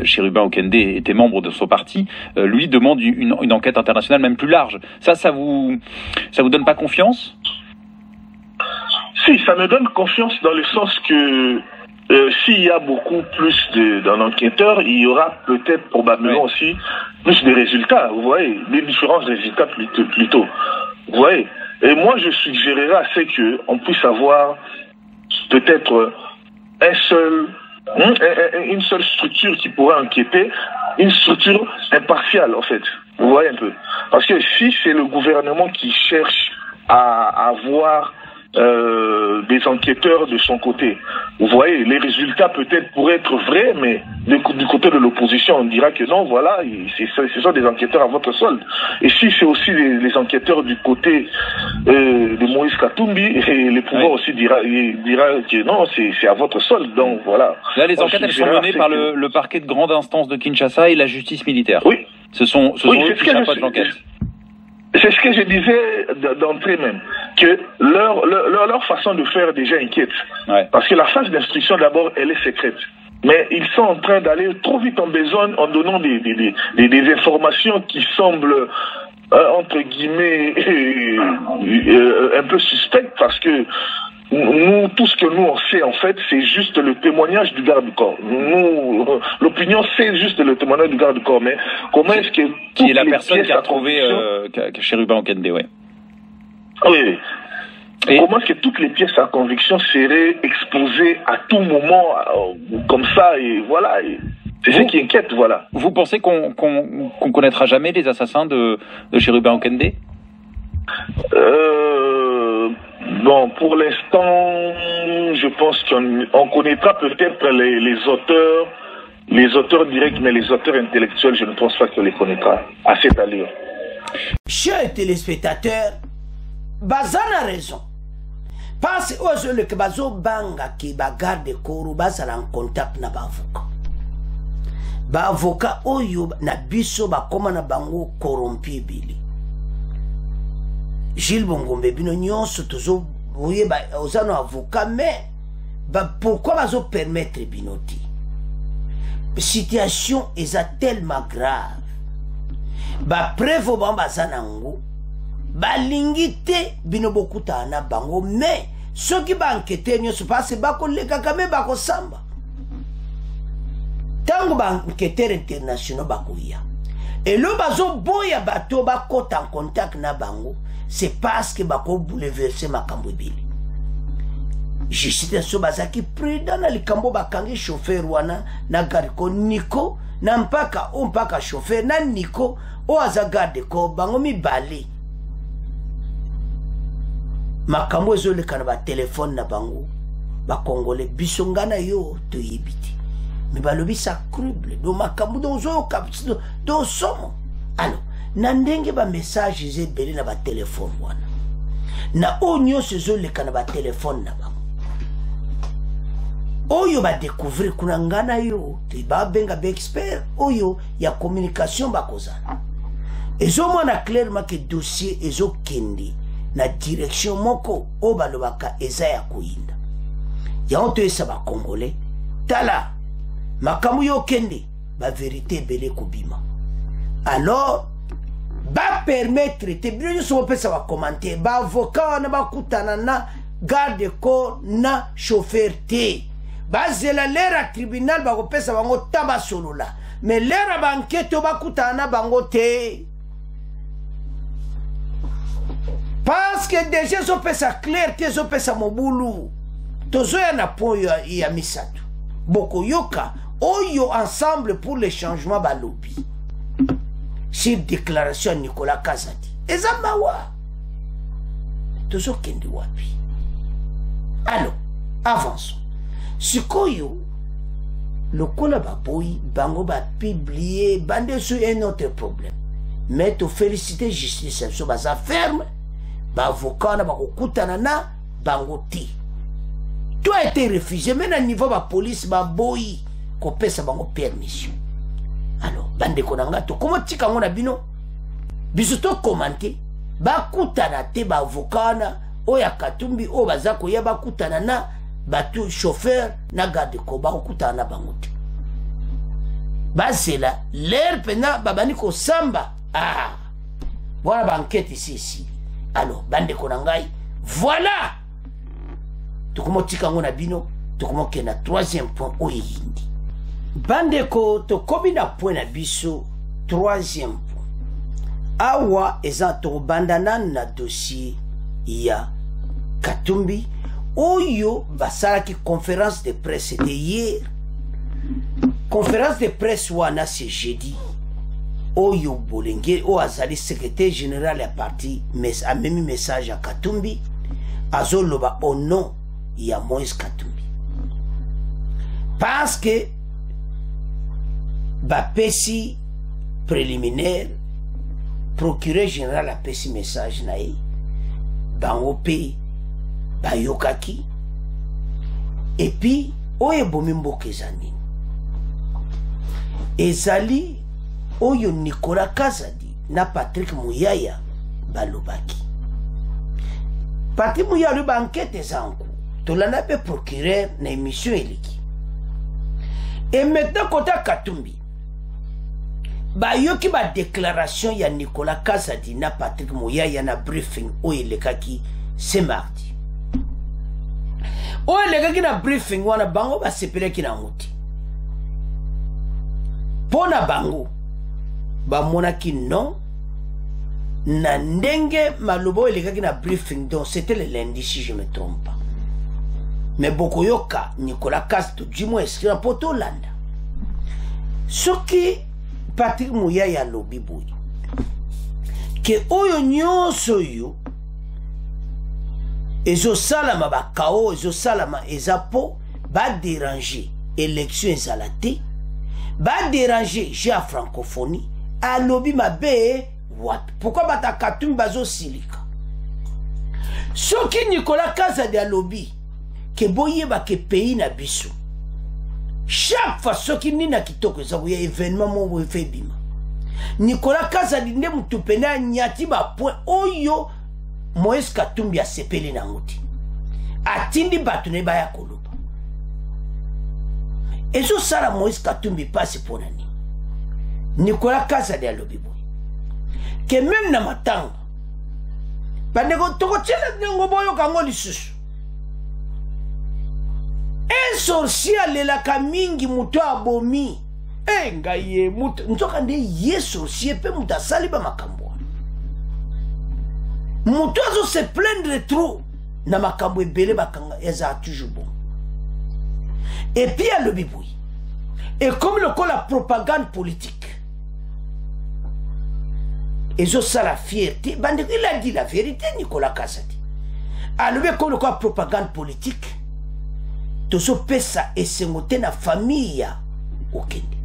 Chérubin Okende était membre de son parti, lui demande une enquête internationale même plus large. Ça vous donne pas confiance? Si, ça me donne confiance dans le sens que s'il y a beaucoup plus d'un enquêteur, il y aura peut-être probablement aussi plus de résultats, vous voyez, des différents résultats plutôt. Vous voyez. Et moi, je suggérerais à ce qu'on puisse avoir peut-être une seule structure qui pourrait enquêter, une structure impartiale, en fait. Vous voyez un peu. Parce que si c'est le gouvernement qui cherche à avoir des enquêteurs de son côté, vous voyez, les résultats peut-être pourraient être vrais, mais du côté de l'opposition, on dira que non, voilà, ce sont des enquêteurs à votre solde. Et si c'est aussi les enquêteurs du côté de Moïse Katumbi, et le pouvoir aussi dira que non, c'est à votre solde, donc voilà. Là, les enquêtes, elles sont menées par le parquet de grande instance de Kinshasa et la justice militaire. Oui. Ce sont eux qui chapeautent l'enquête. C'est ce que je disais d'entrée même, que leur façon de faire déjà inquiète. Ouais. Parce que la phase d'instruction, d'abord, elle est secrète. Mais ils sont en train d'aller trop vite en besogne en donnant des informations qui semblent, entre guillemets, un peu suspectes, parce que nous, tout ce que nous on sait en fait, c'est juste le témoignage du garde du corps. Nous, l'opinion, c'est juste le témoignage du garde du corps. Mais comment est-ce que qui est la personne qui a trouvé Chérubin Okende, ouais. Oui. Et comment est-ce que toutes les pièces à conviction seraient exposées à tout moment comme ça et voilà. C'est ce qui inquiète, voilà. Vous pensez qu'on connaîtra jamais les assassins de Chérubin Okende? Bon, pour l'instant, je pense qu'on connaîtra peut-être les auteurs directs, mais les auteurs intellectuels, je ne pense pas qu'on les connaîtra à cette allure. Chers téléspectateurs, Bazana a raison. Parce que le Bazo Banga qui garde Koro Bazala en contact na bavoka. Bavoka oyo na biso ba koma na bango corrompi bili. Gilles Bongombe bino nyonso tozo voyez ba ozano avocat mais pourquoi bazo permettre binoti? Situation est tellement grave. Ba preuve bamba zanango ba lingite bino bokuta na bango mais ceux qui ba enquêter nyonso parce ba ko leka kame ba ko samba. Tango ba enquêteur international ba ko ya. Et le bazo boya bato ba kota en contact na bango, c'est parce que ba ko bouleverser makambo bili. Jisite so bazaki prudent na likambo bakangi chauffeur wana na gariko Nico na mpaka chauffeur na Nico o azagarde ko bango mibale. Makambo ezolekana ba téléphone na bango ba congolais bisongana yo to yibiti. Mais balobi sa crible do makambo do zo kapito do somo. Alors na ndenge ba message ezebele na ba téléphone wana. Na onyo sezolekana ba téléphone na bango. Oyo ba découvrir kuna ngana yo te ba benga be expert oyo ya communication ba kozana. Ezo mona clairement que dossier ezo kendi na direction moko o balobaka eza ya koinda. Ya onto esa ba congolais tala makamu yo kendi ba vérité belé kobima. Alors ba permettre te bien so pesa ba commenter ba avocat na ba kutana na garde corps na chauffeur te. Bazela lera tribunal ba kopesa bango taba solola mais lera banquete ba kutana bango te parce que déjà so pesa clair te so pesa mobulu tozo ya na po ya misato boko yoka oyo ensemble pour le changement ba lobby sur déclaration Nicolas Kazadi ezamawa tozo kendi wapi. Alors avançons. Sikoyo, le kola baboui, bango ba publié, bandé sur un autre problème. Mais to féliciter justice, so baza ferme, ba avocat na ba kokutana na bango ti. Tout a été refusé, mais à niveau ba police ba boy, ko pesa bango permission. Alors, bandé konanga to, comment tika ngona bino? Biso to commenter, ba kutana te ba avocat na, oya katumbi, o bazako ya ba kutana na, batu chauffeur na garde ko ba okuta na bangote basela l'air pena babani ko samba voilà banquette ici. Alors bande ko nangai voilà tukumotika ngona bino tukumoke na troisième point oyindi bande ko to kobina point na biso troisième point awa eza to bandana na dossier ya Katumbi Oyo basalaki conférence de presse c'était hier. Conférence de presse wana c'est jeudi. Oyo Bolenge o azali secrétaire général à parti mais a même message à Katumbi azoloba au nom ya Moïse Katumbi. Parce que ba pesi préliminaire procureur général a pesi message na ye bango pe bayokaki et puis oye bomimboka ezani ezali oyo Nicolas Kazadi na Patrick Muyaya balobaki Patrick Muyaya le banquete ezanku tolanda pe procureur na émission eliki et maintenant kota Katumbi bayoki ba déclaration ya Nicolas Kazadi na Patrick Muyaya na briefing oyo lekaki ce mardi. Oye legaki na briefing wana bango ba sepeleki na muti. Pona bango ba monaki non na ndenge malobo legaki na briefing donc c'était le lundi si je me trompe pas. Mais bokoyoka Nicolas Castro du moins est na poto landa. Ce qui Patrick Muyaya lobi boy. ke oyo nyonso yo ezosalama bakao ezosalama eza po badéranger élection ezala te badéranger jeu ya francophonie alobi mabe wapi pourquoi bata Katumbi bazosilika soki Nicolas Kazadi alobi ke boyeba ke pays na biso chaque fois soki nina kitoko eza koya événement moko efe bima Nicolas Kazadi nde mutu pene anyati bapoint oyo Moïse Katumbi asepeli nango te atindi bato ne baya koloba ezosala Moïse Katumbi pasi mpo na nini Nicolas Kazadi alobi boye ke même na matanga bandeko tokotiela nango boyoka ngo lisusu un sorcier alelaka mingi mutu abomi ngai ye mutu nzoka nde ye sorcier mpe mutu asali bamakambo mutu azo se plaindre trop na makambo ebele bakanga eza toujours bon et puis alobi boye et comme lokola propagande politique ezosala fierté bandeko il a dit la vérité Nicolas Kazadi alobi comme lokola propagande politique tozopesa esengo te na famille ya okende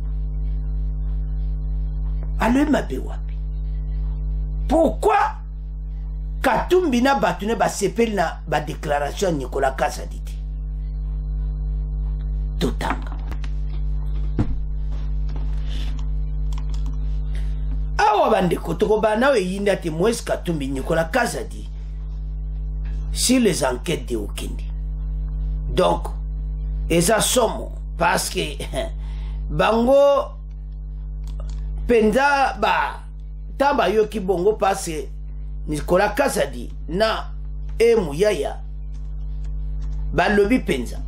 alobi mabe wapi pourquoi Katumbi na bato ne basepeli na badéclaration ya Nicolas Kazadi te totanga awa bandeko tokobana oyo eyindi ate Moïse Katumbi Nicolas Kazadi sur les enquêtes de okende donc eza somo parce que bango penza ba taba yoki bongo parce que Nicolas Kazadi na Muyaya balobi penza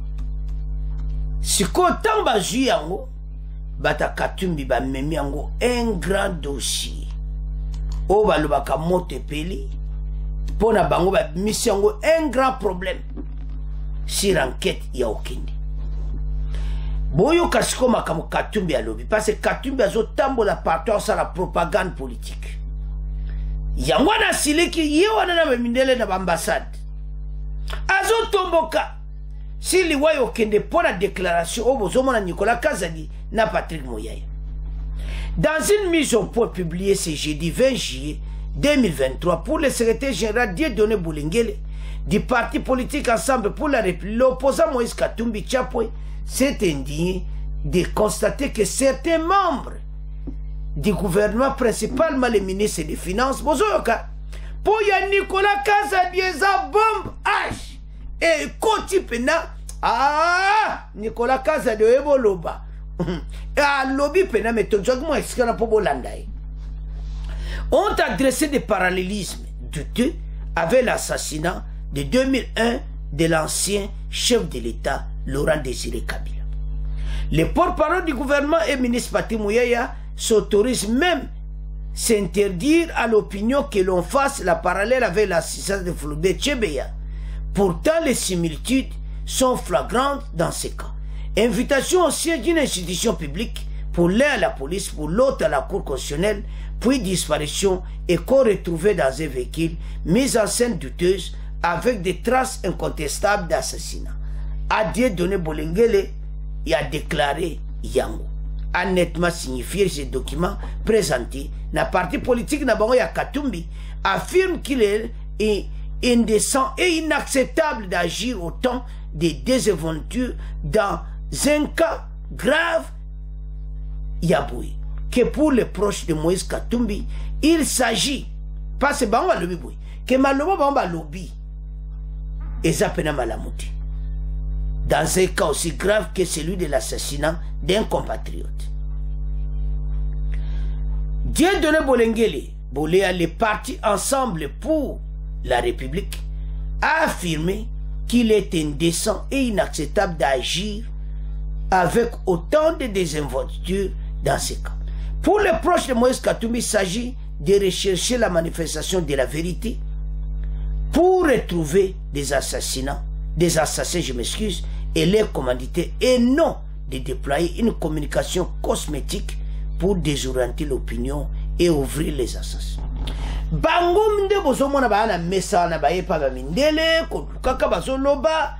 siko tamba ju yango bata Katumbi bamemi yango un grand dossier o balobaka moto epeli pona bango bamisi yango un grand problème sur enquête ya okende boyoka siko makambo Katumbi alobi parce que Katumbi azotambola partout asala propagande politique yango na siliki ye wana na bamindele na bambassade azotomboka sili wayo okende pona déclaration o bozomona Nicolas Kazadi na Patrick Muyaya dans une mise au point publiée ce jeudi 20 juillet 2023 pour le secrétaire général Dieudonné Boulengele du parti politique Ensemble pour la République, l'opposant Moïse Katumbi Tchapwe s'est indigné de constater que certains membres du gouvernement, principalement les ministres des Finances, bozoyoka, pour y a Nicolas Kazadi eza bombe H et koti pena Nicolas Kazadi eboloba lobby pena metonzogmo exkana po bolandaye ont adressé des parallélismes douteux avec l'assassinat de 2001 de l'ancien chef de l'État Laurent Désiré Kabila. Le porte-parole du gouvernement et ministre Patrick Muyaya s'autorise même s'interdire à l'opinion que l'on fasse la parallèle avec l'assistance de Flodé Tchebeya. Pourtant, les similitudes sont flagrantes dans ces cas. Invitation au siège d'une institution publique, pour l'un à la police, pour l'autre à la cour constitutionnelle, puis disparition et corps retrouvé dans un véhicule, mise en scène douteuse avec des traces incontestables d'assassinat. A Dieudonné Boulengele y a déclaré Yango. A nettement signifié ces documents présentés. La parti politique Nabangoya Katumbi affirme qu'il est indécent et inacceptable d'agir autant de désaventures dans un cas grave Yaboué. Que pour les proches de Moïse Katumbi, il s'agit, parce que Bamba Lobi Boui, que Maloba Bamba Lobi et Zapena Malamouti. Dans un cas aussi grave que celui de l'assassinat d'un compatriote. Dieudonné Boulengele, Boléa, les partis Ensemble pour la République, a affirmé qu'il est indécent et inacceptable d'agir avec autant de désinvolture dans ces cas. Pour les proches de Moïse Katumbi, il s'agit de rechercher la manifestation de la vérité pour retrouver des assassins, je m'excuse, et les commanditer, et non de déployer une communication cosmétique pour désorienter l'opinion et ouvrir les assassins. bango nde bozomona bana mesa na bayepa bamindele kaka bazoloba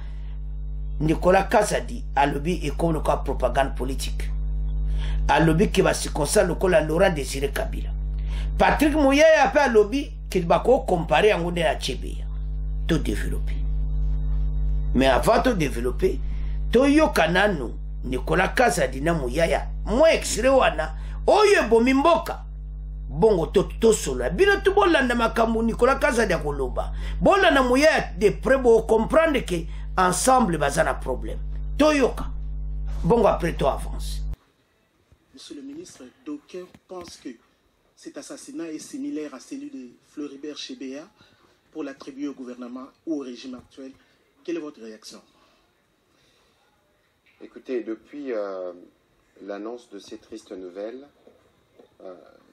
Nicolas Kazadi alobi ekono ka propagande politique alobi ke basikonsa lokola Laurent Désiré Kabila Patrick Muyaya ape alobi ke bako comparer yango nde na Tchebeya to développer mais avant de développer to yoka nanu Nicolas Kazadi na Muyaya moi extrait wana oyo bomi mboka bongo to solo bino to bolanda makambo Nicolas Kazadi akoloba bolanda Muyaya de près bo comprendre que ensemble bazana problème toyoka bongo après toi avance. Monsieur le ministre, d'aucuns pensent que cet assassinat est similaire à celui de Floribert Chebeya pour l'attribuer au gouvernement ou au régime actuel. Quelle est votre réaction? Écoutez, depuis l'annonce de ces tristes nouvelles,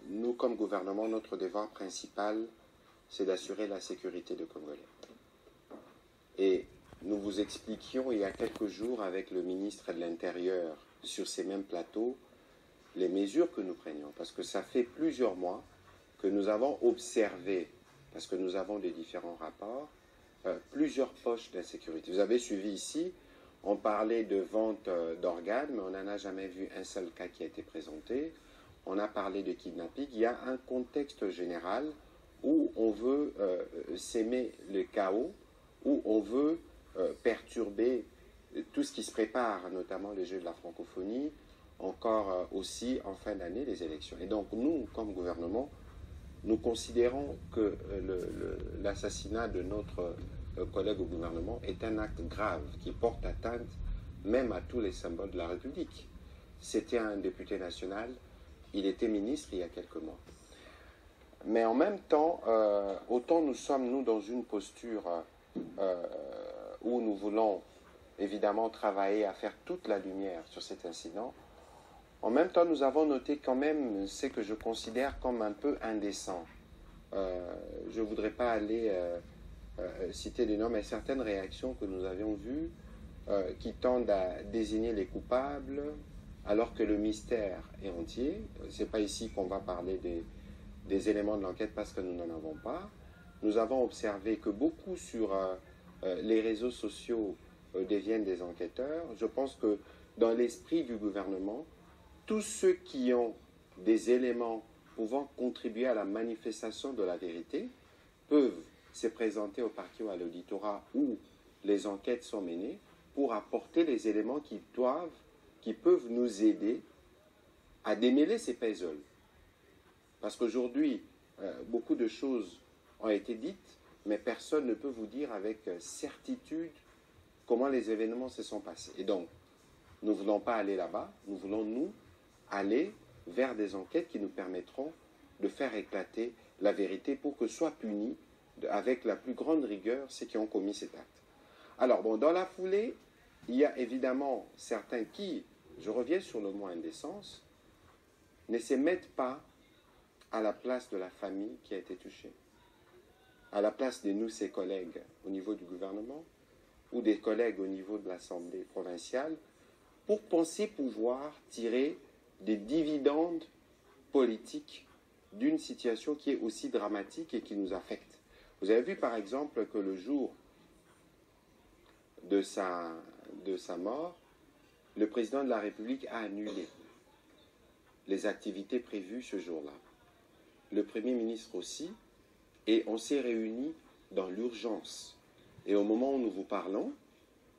nous, comme gouvernement, notre devoir principal, c'est d'assurer la sécurité des Congolais. Et nous vous expliquions il y a quelques jours avec le ministre de l'Intérieur sur ces mêmes plateaux les mesures que nous prenions. Parce que ça fait plusieurs mois que nous avons observé, parce que nous avons des différents rapports, plusieurs poches d'insécurité. Vous avez suivi ici, on parlait de vente d'organes, mais on n'en a jamais vu un seul cas qui a été présenté. On a parlé de kidnapping. Il y a un contexte général où on veut s'aimer le chaos, où on veut perturber tout ce qui se prépare, notamment les Jeux de la francophonie, encore aussi en fin d'année les élections. Et donc nous, comme gouvernement, nous considérons que l'assassinat de notre collègue au gouvernement est un acte grave qui porte atteinte même à tous les symboles de la République. C'était un député national, il était ministre il y a quelques mois. Mais en même temps, autant nous sommes, nous, dans une posture où nous voulons évidemment travailler à faire toute la lumière sur cet incident, en même temps, nous avons noté quand même ce que je considère comme un peu indécent. Je ne voudrais pas aller citer des noms, mais certaines réactions que nous avions vues qui tendent à désigner les coupables, alors que le mystère est entier. Ce n'est pas ici qu'on va parler des éléments de l'enquête parce que nous n'en avons pas. Nous avons observé que beaucoup sur les réseaux sociaux deviennent des enquêteurs. Je pense que dans l'esprit du gouvernement, tous ceux qui ont des éléments pouvant contribuer à la manifestation de la vérité peuvent se présenter au parquet ou à l'auditorat où les enquêtes sont menées pour apporter les éléments qui peuvent nous aider à démêler ces puzzles. Parce qu'aujourd'hui, beaucoup de choses ont été dites, mais personne ne peut vous dire avec certitude comment les événements se sont passés. Et donc, nous ne voulons pas aller là-bas, nous voulons, nous, aller vers des enquêtes qui nous permettront de faire éclater la vérité pour que soient punis avec la plus grande rigueur ceux qui ont commis cet acte. Alors, bon, dans la foulée, il y a évidemment certains qui, je reviens sur le mot indécence, ne se mettent pas à la place de la famille qui a été touchée, à la place de nous, ses collègues au niveau du gouvernement ou des collègues au niveau de l'Assemblée provinciale, pour penser pouvoir tirer des dividendes politiques d'une situation qui est aussi dramatique et qui nous affecte. Vous avez vu par exemple que le jour de sa mort, le président de la République a annulé les activités prévues ce jour-là. Le Premier ministre aussi, et on s'est réunis dans l'urgence. Et au moment où nous vous parlons,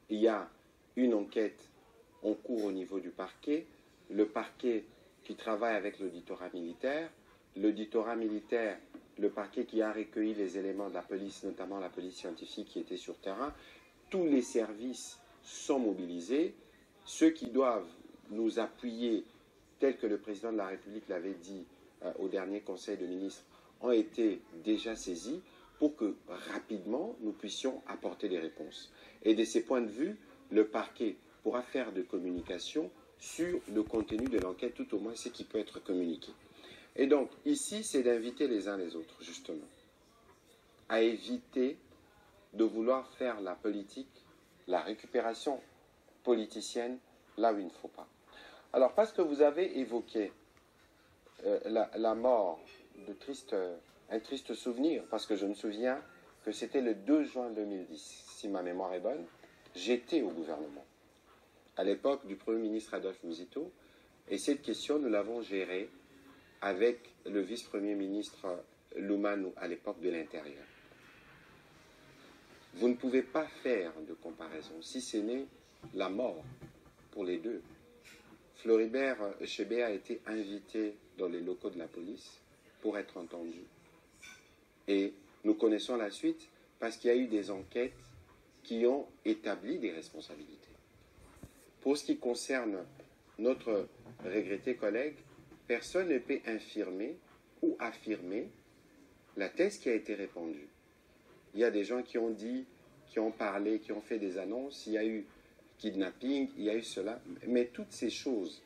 il y a une enquête en cours au niveau du parquet, le parquet qui travaille avec l'auditorat militaire, le parquet qui a recueilli les éléments de la police, notamment la police scientifique qui était sur terrain. Tous les services sont mobilisés. Ceux qui doivent nous appuyer, tels que le président de la République l'avait dit au dernier Conseil de ministres, ont été déjà saisis pour que rapidement nous puissions apporter des réponses. Et de ces points de vue, le parquet pourra faire de communication sur le contenu de l'enquête, tout au moins ce qui peut être communiqué. Et donc, ici, c'est d'inviter les uns les autres, justement, à éviter de vouloir faire la politique, la récupération politicienne, là où il ne faut pas. Alors, parce que vous avez évoqué la mort de tristes un triste souvenir, parce que je me souviens que c'était le 2 juin 2010, si ma mémoire est bonne, j'étais au gouvernement, à l'époque du Premier ministre Adolphe Muzito, et cette question, nous l'avons gérée avec le vice-premier ministre Loumanou, à l'époque de l'Intérieur. Vous ne pouvez pas faire de comparaison, si ce n'est la mort pour les deux. Floribert Chebeya a été invité dans les locaux de la police pour être entendu. Et nous connaissons la suite parce qu'il y a eu des enquêtes qui ont établi des responsabilités. Pour ce qui concerne notre regretté collègue, personne ne peut infirmer ou affirmer la thèse qui a été répandue. Il y a des gens qui ont dit, qui ont parlé, qui ont fait des annonces, il y a eu kidnapping, il y a eu cela, mais toutes ces choses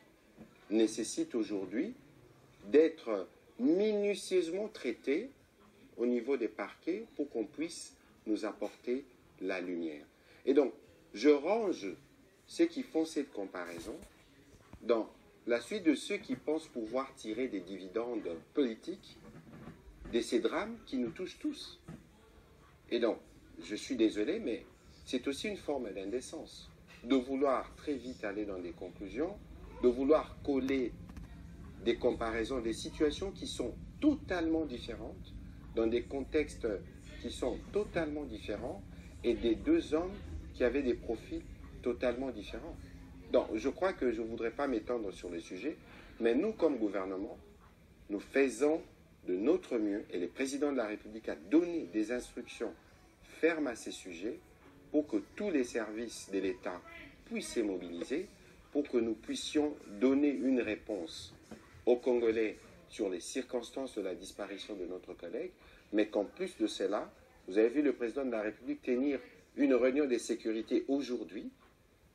nécessitent aujourd'hui d'être minutieusement traitées au niveau des parquets pour qu'on puisse nous apporter la lumière. Et donc, je range ceux qui font cette comparaison dans la suite de ceux qui pensent pouvoir tirer des dividendes politiques de ces drames qui nous touchent tous. Et donc, je suis désolé, mais c'est aussi une forme d'indécence de vouloir très vite aller dans des conclusions, de vouloir coller des comparaisons, des situations qui sont totalement différentes, dans des contextes qui sont totalement différents, et des deux hommes qui avaient des profils totalement différents. Donc, je crois que je ne voudrais pas m'étendre sur le sujet, mais nous, comme gouvernement, nous faisons de notre mieux, et le président de la République a donné des instructions fermes à ces sujets pour que tous les services de l'État puissent se mobiliser, pour que nous puissions donner une réponse aux Congolais sur les circonstances de la disparition de notre collègue, mais qu'en plus de cela, vous avez vu le président de la République tenir une réunion de sécurité aujourd'hui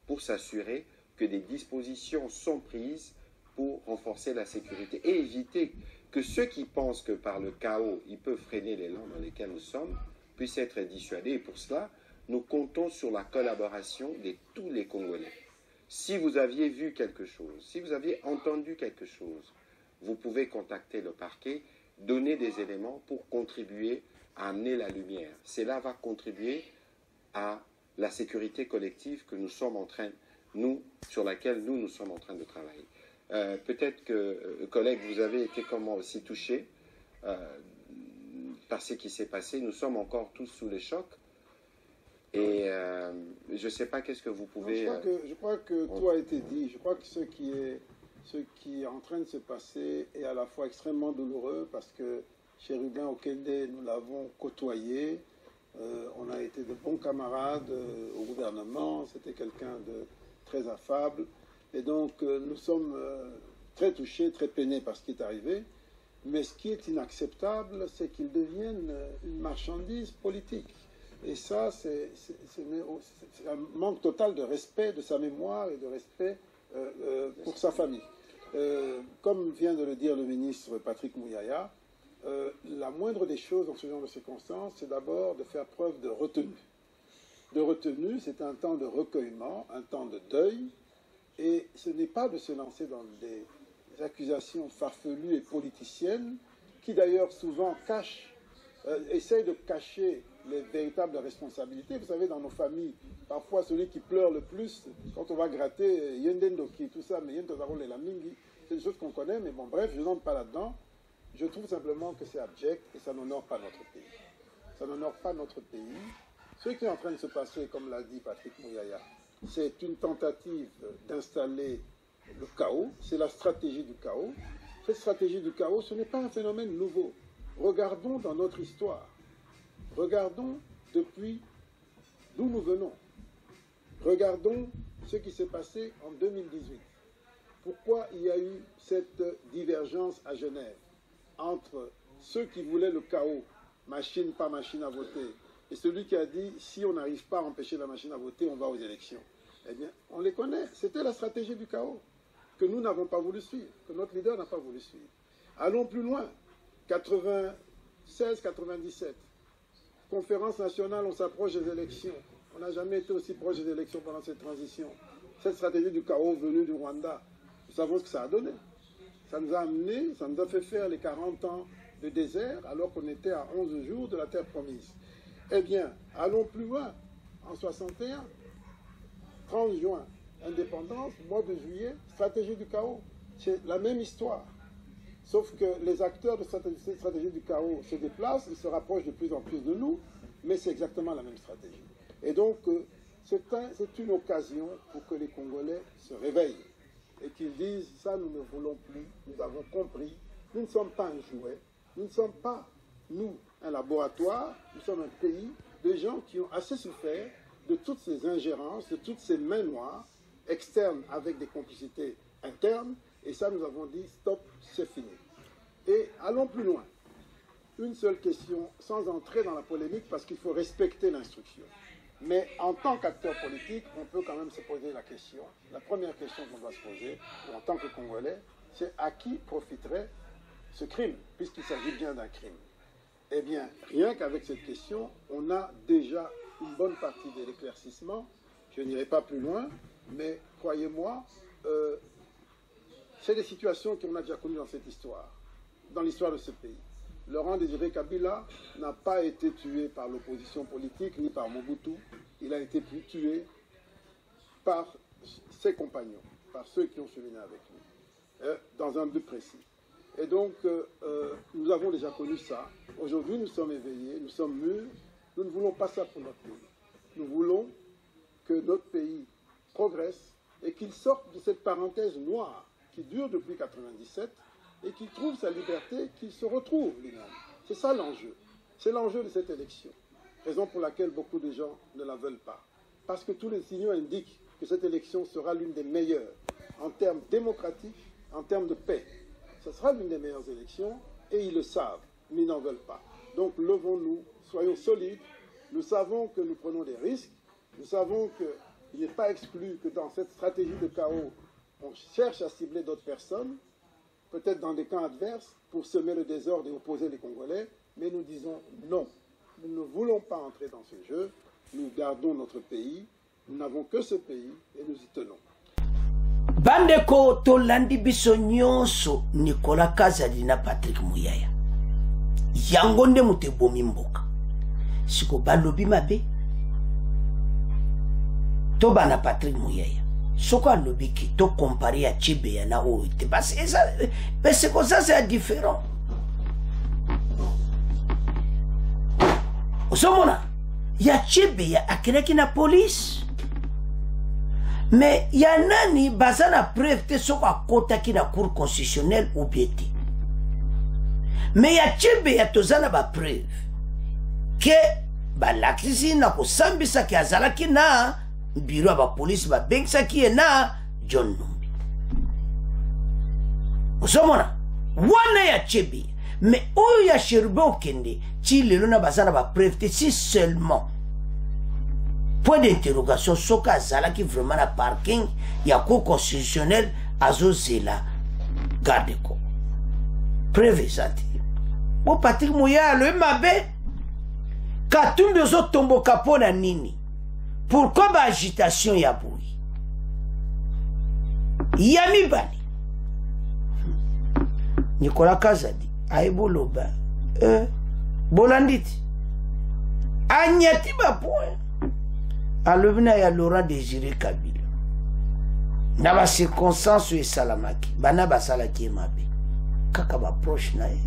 pour s'assurer que des dispositions sont prises pour renforcer la sécurité et éviter que ceux qui pensent que par le chaos, ils peuvent freiner l'élan dans lesquels nous sommes, puissent être dissuadés. Et pour cela, nous comptons sur la collaboration de tous les Congolais. Si vous aviez vu quelque chose, si vous aviez entendu quelque chose, vous pouvez contacter le parquet, donner des éléments pour contribuer à amener la lumière. Cela va contribuer à la sécurité collective que nous sommes en train, sur laquelle nous sommes en train de travailler. Peut-être que, collègues, vous avez été comme moi aussi touchés par ce qui s'est passé. Nous sommes encore tous sous le choc. Et je ne sais pas qu'est-ce que vous pouvez... Je crois que tout a été dit. Je crois que ce qui est en train de se passer est à la fois extrêmement douloureux parce que Chérubin Okende, nous l'avons côtoyé. On a été de bons camarades au gouvernement. C'était quelqu'un de très affable. Et donc, nous sommes très touchés, très peinés par ce qui est arrivé. Mais ce qui est inacceptable, c'est qu'il devienne une marchandise politique. Et ça, c'est un manque total de respect de sa mémoire et de respect pour sa famille. Comme vient de le dire le ministre Patrick Mouyaya, la moindre des choses dans ce genre de circonstances, c'est d'abord de faire preuve de retenue. De retenue, c'est un temps de recueillement, un temps de deuil, et ce n'est pas de se lancer dans des accusations farfelues et politiciennes, qui d'ailleurs souvent essayent de cacher les véritables responsabilités. Vous savez, dans nos familles, parfois celui qui pleure le plus, quand on va gratter Yendendoki, tout ça, mais Yentozarole et la Mingi, c'est des choses qu'on connaît, mais bon, bref, je n'entre pas là-dedans. Je trouve simplement que c'est abject et ça n'honore pas notre pays. Ça n'honore pas notre pays. Ce qui est en train de se passer, comme l'a dit Patrick Mouyaya, c'est une tentative d'installer le chaos, c'est la stratégie du chaos. Cette stratégie du chaos, ce n'est pas un phénomène nouveau. Regardons dans notre histoire. Regardons depuis d'où nous venons. Regardons ce qui s'est passé en 2018. Pourquoi il y a eu cette divergence à Genève entre ceux qui voulaient le chaos, machine par machine à voter, et celui qui a dit, si on n'arrive pas à empêcher la machine à voter, on va aux élections. Eh bien, on les connaît. C'était la stratégie du chaos que nous n'avons pas voulu suivre, que notre leader n'a pas voulu suivre. Allons plus loin. 96-97. Conférence nationale, on s'approche des élections. On n'a jamais été aussi proche des élections pendant cette transition. Cette stratégie du chaos venue du Rwanda, nous savons ce que ça a donné. Ça nous a amené, ça nous a fait faire les 40 ans de désert alors qu'on était à 11 jours de la terre promise. Eh bien, allons plus loin. En 61, 30 juin, indépendance, mois de juillet, stratégie du chaos. C'est la même histoire. Sauf que les acteurs de cette stratégie du chaos se déplacent, ils se rapprochent de plus en plus de nous, mais c'est exactement la même stratégie. Et donc, c'est une occasion pour que les Congolais se réveillent et qu'ils disent, ça nous ne voulons plus, nous avons compris, nous ne sommes pas un jouet, nous ne sommes pas, nous, un laboratoire, nous sommes un pays de gens qui ont assez souffert de toutes ces ingérences, de toutes ces mains noires, externes avec des complicités internes, et ça nous avons dit, stop, c'est fini. Et allons plus loin. Une seule question, sans entrer dans la polémique, parce qu'il faut respecter l'instruction. Mais en tant qu'acteur politique, on peut quand même se poser la question. La première question qu'on doit se poser, en tant que Congolais, c'est à qui profiterait ce crime, puisqu'il s'agit bien d'un crime. Eh bien, rien qu'avec cette question, on a déjà une bonne partie de l'éclaircissement. Je n'irai pas plus loin, mais croyez-moi, c'est des situations qu'on a déjà connues dans cette histoire, dans l'histoire de ce pays. Laurent Désiré Kabila n'a pas été tué par l'opposition politique ni par Mobutu. Il a été tué par ses compagnons, par ceux qui ont cheminé avec lui, dans un but précis. Et donc, nous avons déjà connu ça. Aujourd'hui, nous sommes éveillés, nous sommes mûrs. Nous ne voulons pas ça pour notre pays. Nous voulons que notre pays progresse et qu'il sorte de cette parenthèse noire qui dure depuis 1997 et qu'il trouve sa liberté, qu'il se retrouve lui-même. C'est ça l'enjeu. C'est l'enjeu de cette élection. Raison pour laquelle beaucoup de gens ne la veulent pas. Parce que tous les signaux indiquent que cette élection sera l'une des meilleures en termes démocratiques, en termes de paix. Ce sera l'une des meilleures élections et ils le savent, mais ils n'en veulent pas. Donc levons-nous, soyons solides. Nous savons que nous prenons des risques. Nous savons qu'il n'est pas exclu que dans cette stratégie de chaos, on cherche à cibler d'autres personnes, peut-être dans des camps adverses, pour semer le désordre et opposer les Congolais, mais nous disons non. Nous ne voulons pas entrer dans ce jeu, nous gardons notre pays, nous n'avons que ce pays et nous y tenons. Bandeko tolandi biso nyonso Nicolas Kazadi na Patrick Muyaya. Yango nde mute bomi mboka. Siko balobi mabe. To bana Patrick Muyaya. Soko alobi ki to comparer à Tchibeya na Oite. Parce que ça, c'est comme ça, c'est différent. Osomona, ya Tchibeya akeleki na police. Mais ya nani bazana preuve te soko akota ki na cour constitutionnelle ou bieti. Mais ya Tchibeya tozana ba preuve ke balakisi na kosambisa ki azalaki na bureau ba police ba bengsa ki na John Numbi. Osomona, wana ya Tchibeya. Mais oyo ya Cherubin Okende ti lelo na bazana ba preuve te si seulement point d'interrogation soka azala qui vraiment na parking ya cour constitutionnel azozela garde ko preuve zati bo Patrick Muyaya le mabe katumbi zo tomboka pona nini pourquoi ba agitation ya boui ya mibani Nicolas Kazadi aiboloba bolanditi anyati ba point alobina ya Laurent Désiré Kabila na ba circonstance e salamaki bana basalaki mabe kaka ba proche na ye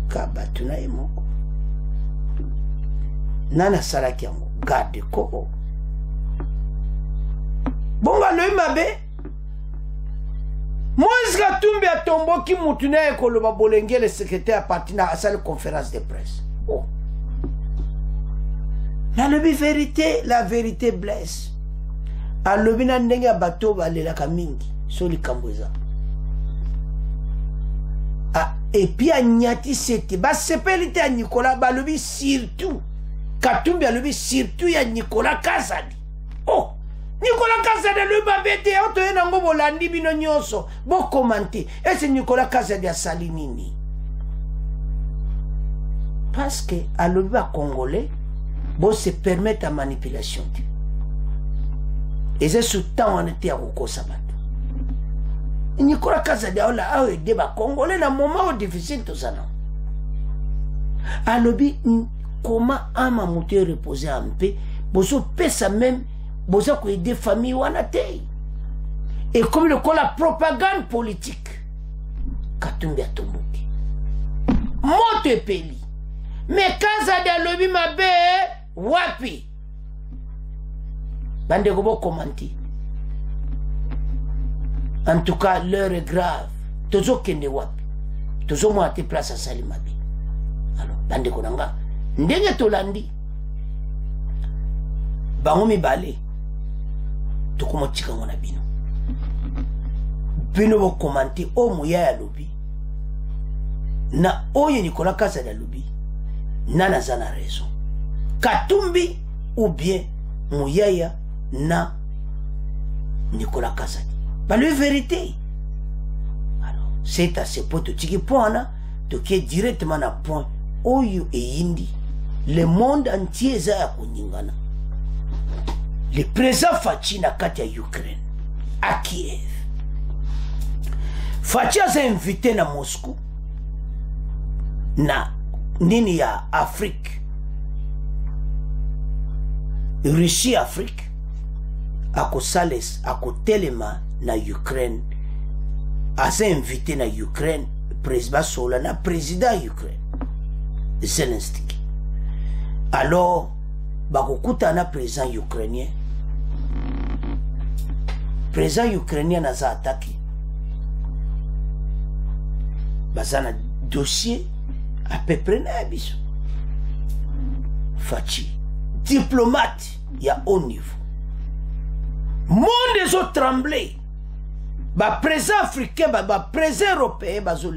ka batu na ye moko nana salaki yango garde ko bonga le mabe Moïse Katumbi a tomboki mutu na ye koloba bolenge le secrétaire parti na asali conférence de presse. Oh. Nalobi vérité, la vérité blesse. Alobi na ndenge ya bato balelaka mingi soli kamboza. Ah, et puis a nyati sete ba sepelite ya Nicolas balobi surtout Katumbi alobi surtout ya Nicolas Kazadi. Oh, Nicolas Kazadi le babete oto yenango bolandi bino nyonso bo commenter. Et c'est Nicolas Kazadi asali nini? Parce que alobi ba Congolais bon se permettre la manipulation. Et c'est ce temps on était à Roko Sabato. Nicolas Kazadi a aidé les Congolais dans un moment difficile tout ça non. alobi comment ama moto reposer un peu bozo pesa même bozo ko aider famille wana te et comme le la propagande politique Katumbi atomboki moto epeli mais Kazadi alobi mabe wapi bande ko bo commenter. En tout cas, l'heure est grave. Tozo kende wapi. Tozo mo ate place à Salimabi. Alors, bande konanga. Ndenge tolandi. Bango mibale. Tokomo tika ngona bino. Bino bo commenter o muya ya lobi. Na oye Nicolas Kazadi lobi. Nana zana raison. Katumbi ou bien Mouyaya na Nicolas Kazadi. Bah, la vérité. Alors, c'est à ce point de tiki point là, de qui est directement à point, Oyo et Indi, le monde entier est à Koningana. Le président Fachi na Katia Ukraine, à Kiev. Fachi a invité na Moscou, na nini ya Afrique, Russie Afrique, à Kosales, à Kotelema, na Ukraine, a invité na Ukraine, président Sola, na président Ukraine, Zelensky. Alors, bakokuta na président ukrainien. Président ukrainien na za attaqué. Bazana dossier à peu près na abiso. Fachi, diplomate, il y a haut niveau. Monde des autres tremblés. Ba président africain, ba président européen, bazo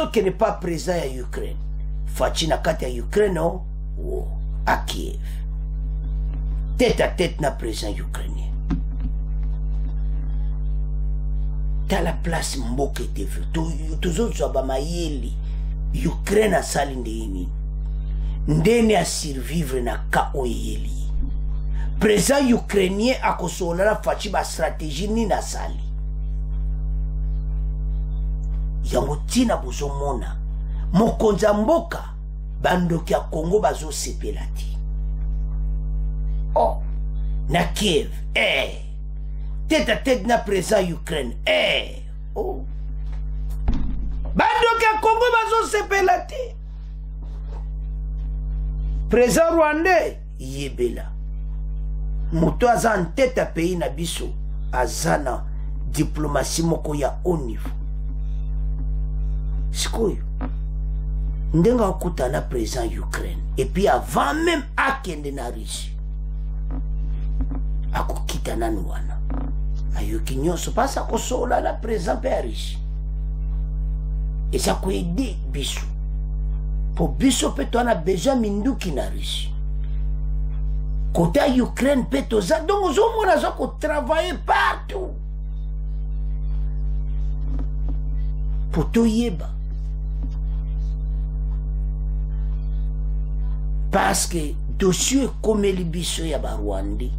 qui n'est pas présent à Ukraine. Fachi na kati à Ukraine, oh, à Kiev. Tête à tête na président ukrainien. Dans la place Mboka était vu. Tous autres sont bamayeli. Ukraine a sali ndeni. Ndeni a survivre na kaoyeli. Président ukrainien a kosola la fachi ba stratégie ni na sali. Yango tina bozo mona. Mokonza mboka bandoki ya Congo bazo sepelati. Oh, na Kiev, tête à tête na président Ukraine, oh. Bandoki ya Congo bazo sepelati. Président rwandais, yebela. Moto aza en tête à pays na biso, azana diplomatie moko ya haut niveau. Sikoyo. Ndenga okuta na président Ukraine. Et puis avant même akende na Russie. Akokita na nuana. Ayoki nyonso pasa kosola na président pe Russie. Et ça ko aider biso. Pour biso pe to na besoin minduki na Russie. Côté Ukraine pe to za donc zo mona zo ko travailler partout. Pour to yeba. Parce que dossier comme les biso ya Rwandais,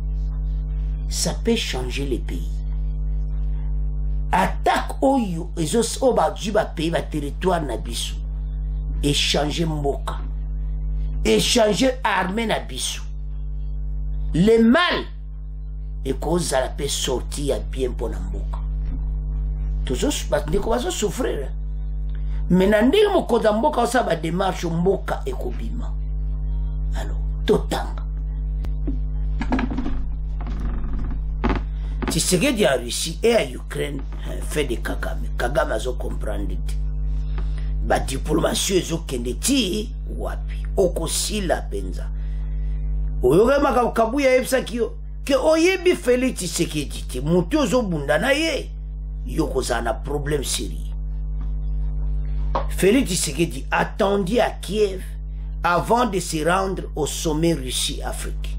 ça peut changer les pays. Attaque oyo ezos oba juba pays ba territoire na biso. Échanger mboka. Échanger armée na biso. Le mal et cause à la paix sortir bien pour na mboka. Tous ndeko bazo souffrir. Mais nandiki mokonza mboka osa ba démarche mboka ekobima. Alors, totanga. Tshisekedi en Russie et en Ukraine fait des Kagame. Kagame a comprendre. Ba diplomatie ezo kende ti wapi. Okosila penza. Oyoga makabuya yebsa kiyo. Ke oyebi Félix Tshisekedi ti. Mutu ozo bunda na ye. Yoko zana problème sérieux. Félix Tshisekedi attendit à Kiev avant de se rendre au sommet Russie-Afrique.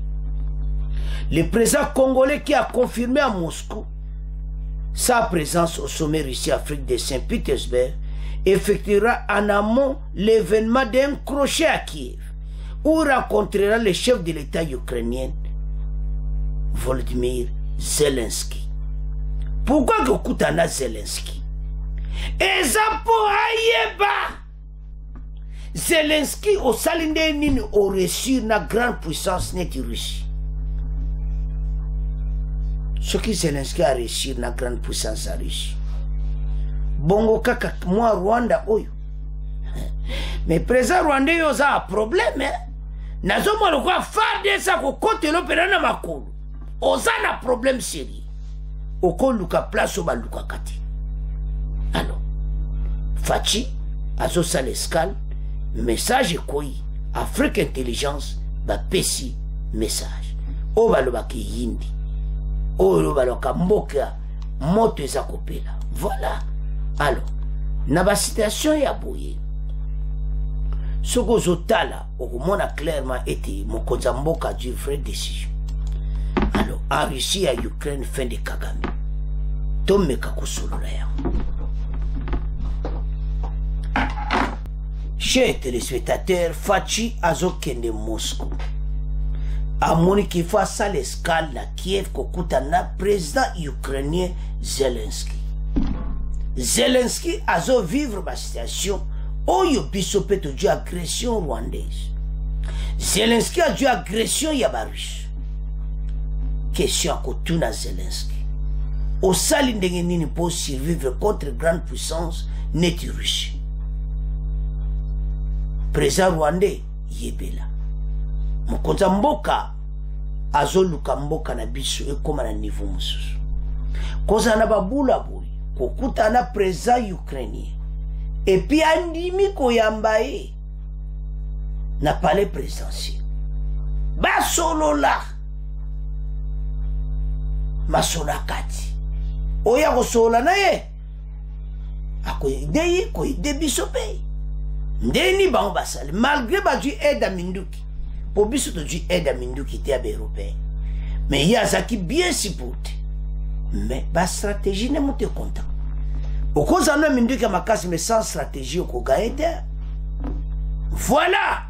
Le président congolais qui a confirmé à Moscou sa présence au sommet Russie-Afrique de Saint-Pétersbourg effectuera en amont l'événement d'un crochet à Kiev où rencontrera le chef de l'État ukrainien Volodymyr Zelensky. Pourquoi Gokutana Zelensky? Ezapo Ayeba Zelensky au salinde nini au réussir na grande puissance net Russie. Ce qui Zelensky a réussi na grande puissance à Russie. Bongo kaka moi Rwanda oyo. Mais président Rwanda yo za un problème hein. Nazo mo lo kwa farde sa ko kote lo perana makolo. Oza na problème sérieux. Oko luka place au baluka kati. Alors Fachi azo sa l'escale message koi Afrique Intelligence ba pesi message. O baloba ki yindi. O lo baloka mboka moto eza kopela. Voilà. Alors na ba situation ya boye. Soko zotala okomona clairement était mokonza mboka du vrai décision. Alors en Russie à Ukraine fin de Kagame. Tomeka kusolola ya. Chers téléspectateurs, Fachi azokende Moscou. Amoni qui face à l'escale à Kiev kokutana président ukrainien Zelensky. Zelensky azo vivre ma situation oyo biso peto du agression rwandaise. Zelensky a dû agression yabarus. Question à kotuna Zelensky. Au sali ndenge nini pour survivre contre grande puissance net Russie. Président rwandais yebela. Mokonza mboka azoluka mboka na biso ekoma na niveau mususu. Koza na babula boy kokuta na président ukrainien. Et puis andimi koyambaye na palais présidentiel. Basolola masona kati. Oya kosola na ye. Akoyide ko debisope. Ndeni bango basale malgré ba du aide à Minduki. Pour biso to du aide à Minduki te abe européen. Mais il y a ça qui bien supporté. Mais ba stratégie ne monte content. Au cause en a Minduki makasi mais sans stratégie au gaete. Voilà.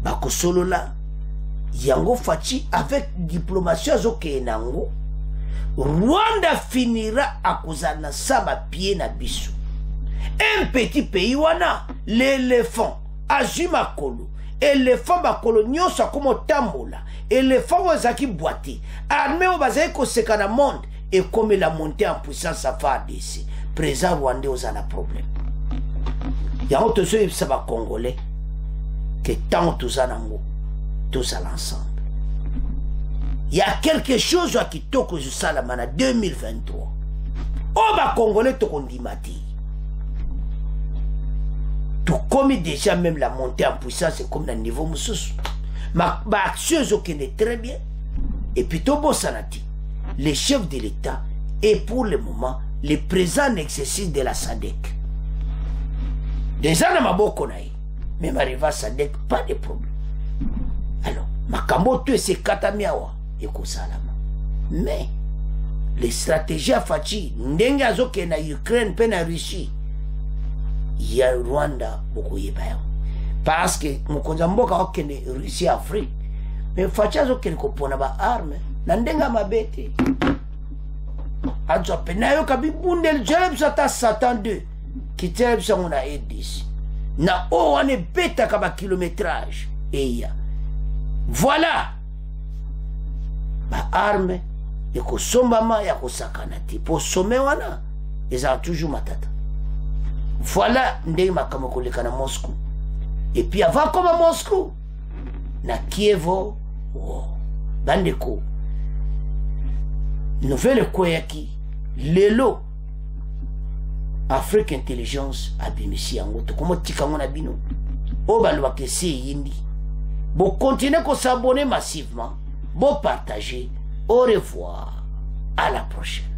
Ba ko solo la yango Fachi avec diplomatie azoke nango. Rwanda finira à cause na saba pied na biso. Un petit pays wana l'éléphant azuma kolo éléphant bakolo nyosa comme tambola éléphant wazaki boité armée au bazai ko sekana monde et comme la montée en puissance à FARDC président rwandais aux a problème ya autre chose ça va congolais que tant tous anango tous à l'ensemble il y a quelque chose qui toko je salamana 2023 oh ba congolais to kondimati. Tout comme déjà même la montée en puissance c'est comme dans le niveau moussous. Ma action est très bien. Et puis Tobo Sanati, le chef de l'État est pour le moment le présent en exercice de la SADC. Déjà dans ma bokonaï, même arrivé à SADC, pas de problème. Alors, ma kamoto c'est katamiawa et kosalama. Mais les stratégies à Fachi, ndenga zoke na Ukraine pe na Russie. Il y a Rwanda beaucoup yebaya parce que mukonza mboka okene Russie Afrique mais fachazo kene kopona ba arme na ndenga mabete adzo penayo kabibundel jeleb sata satan 2 kiteleb sangona edis na o wane beta kaba kilométrage eya voilà ba arme yako sombama yako sakanati po somé wana eza toujours matata. Voilà ndenge makamo koleka na Moscou. Et puis avant comme à Moscou na Kievo oh. Bandeko nouvelle koyaki lelo Afrique Intelligence abimisi yango to komo tikango na bino o balwa ke se yindi bo continuer ko s'abonner massivement bo partager au revoir à la prochaine.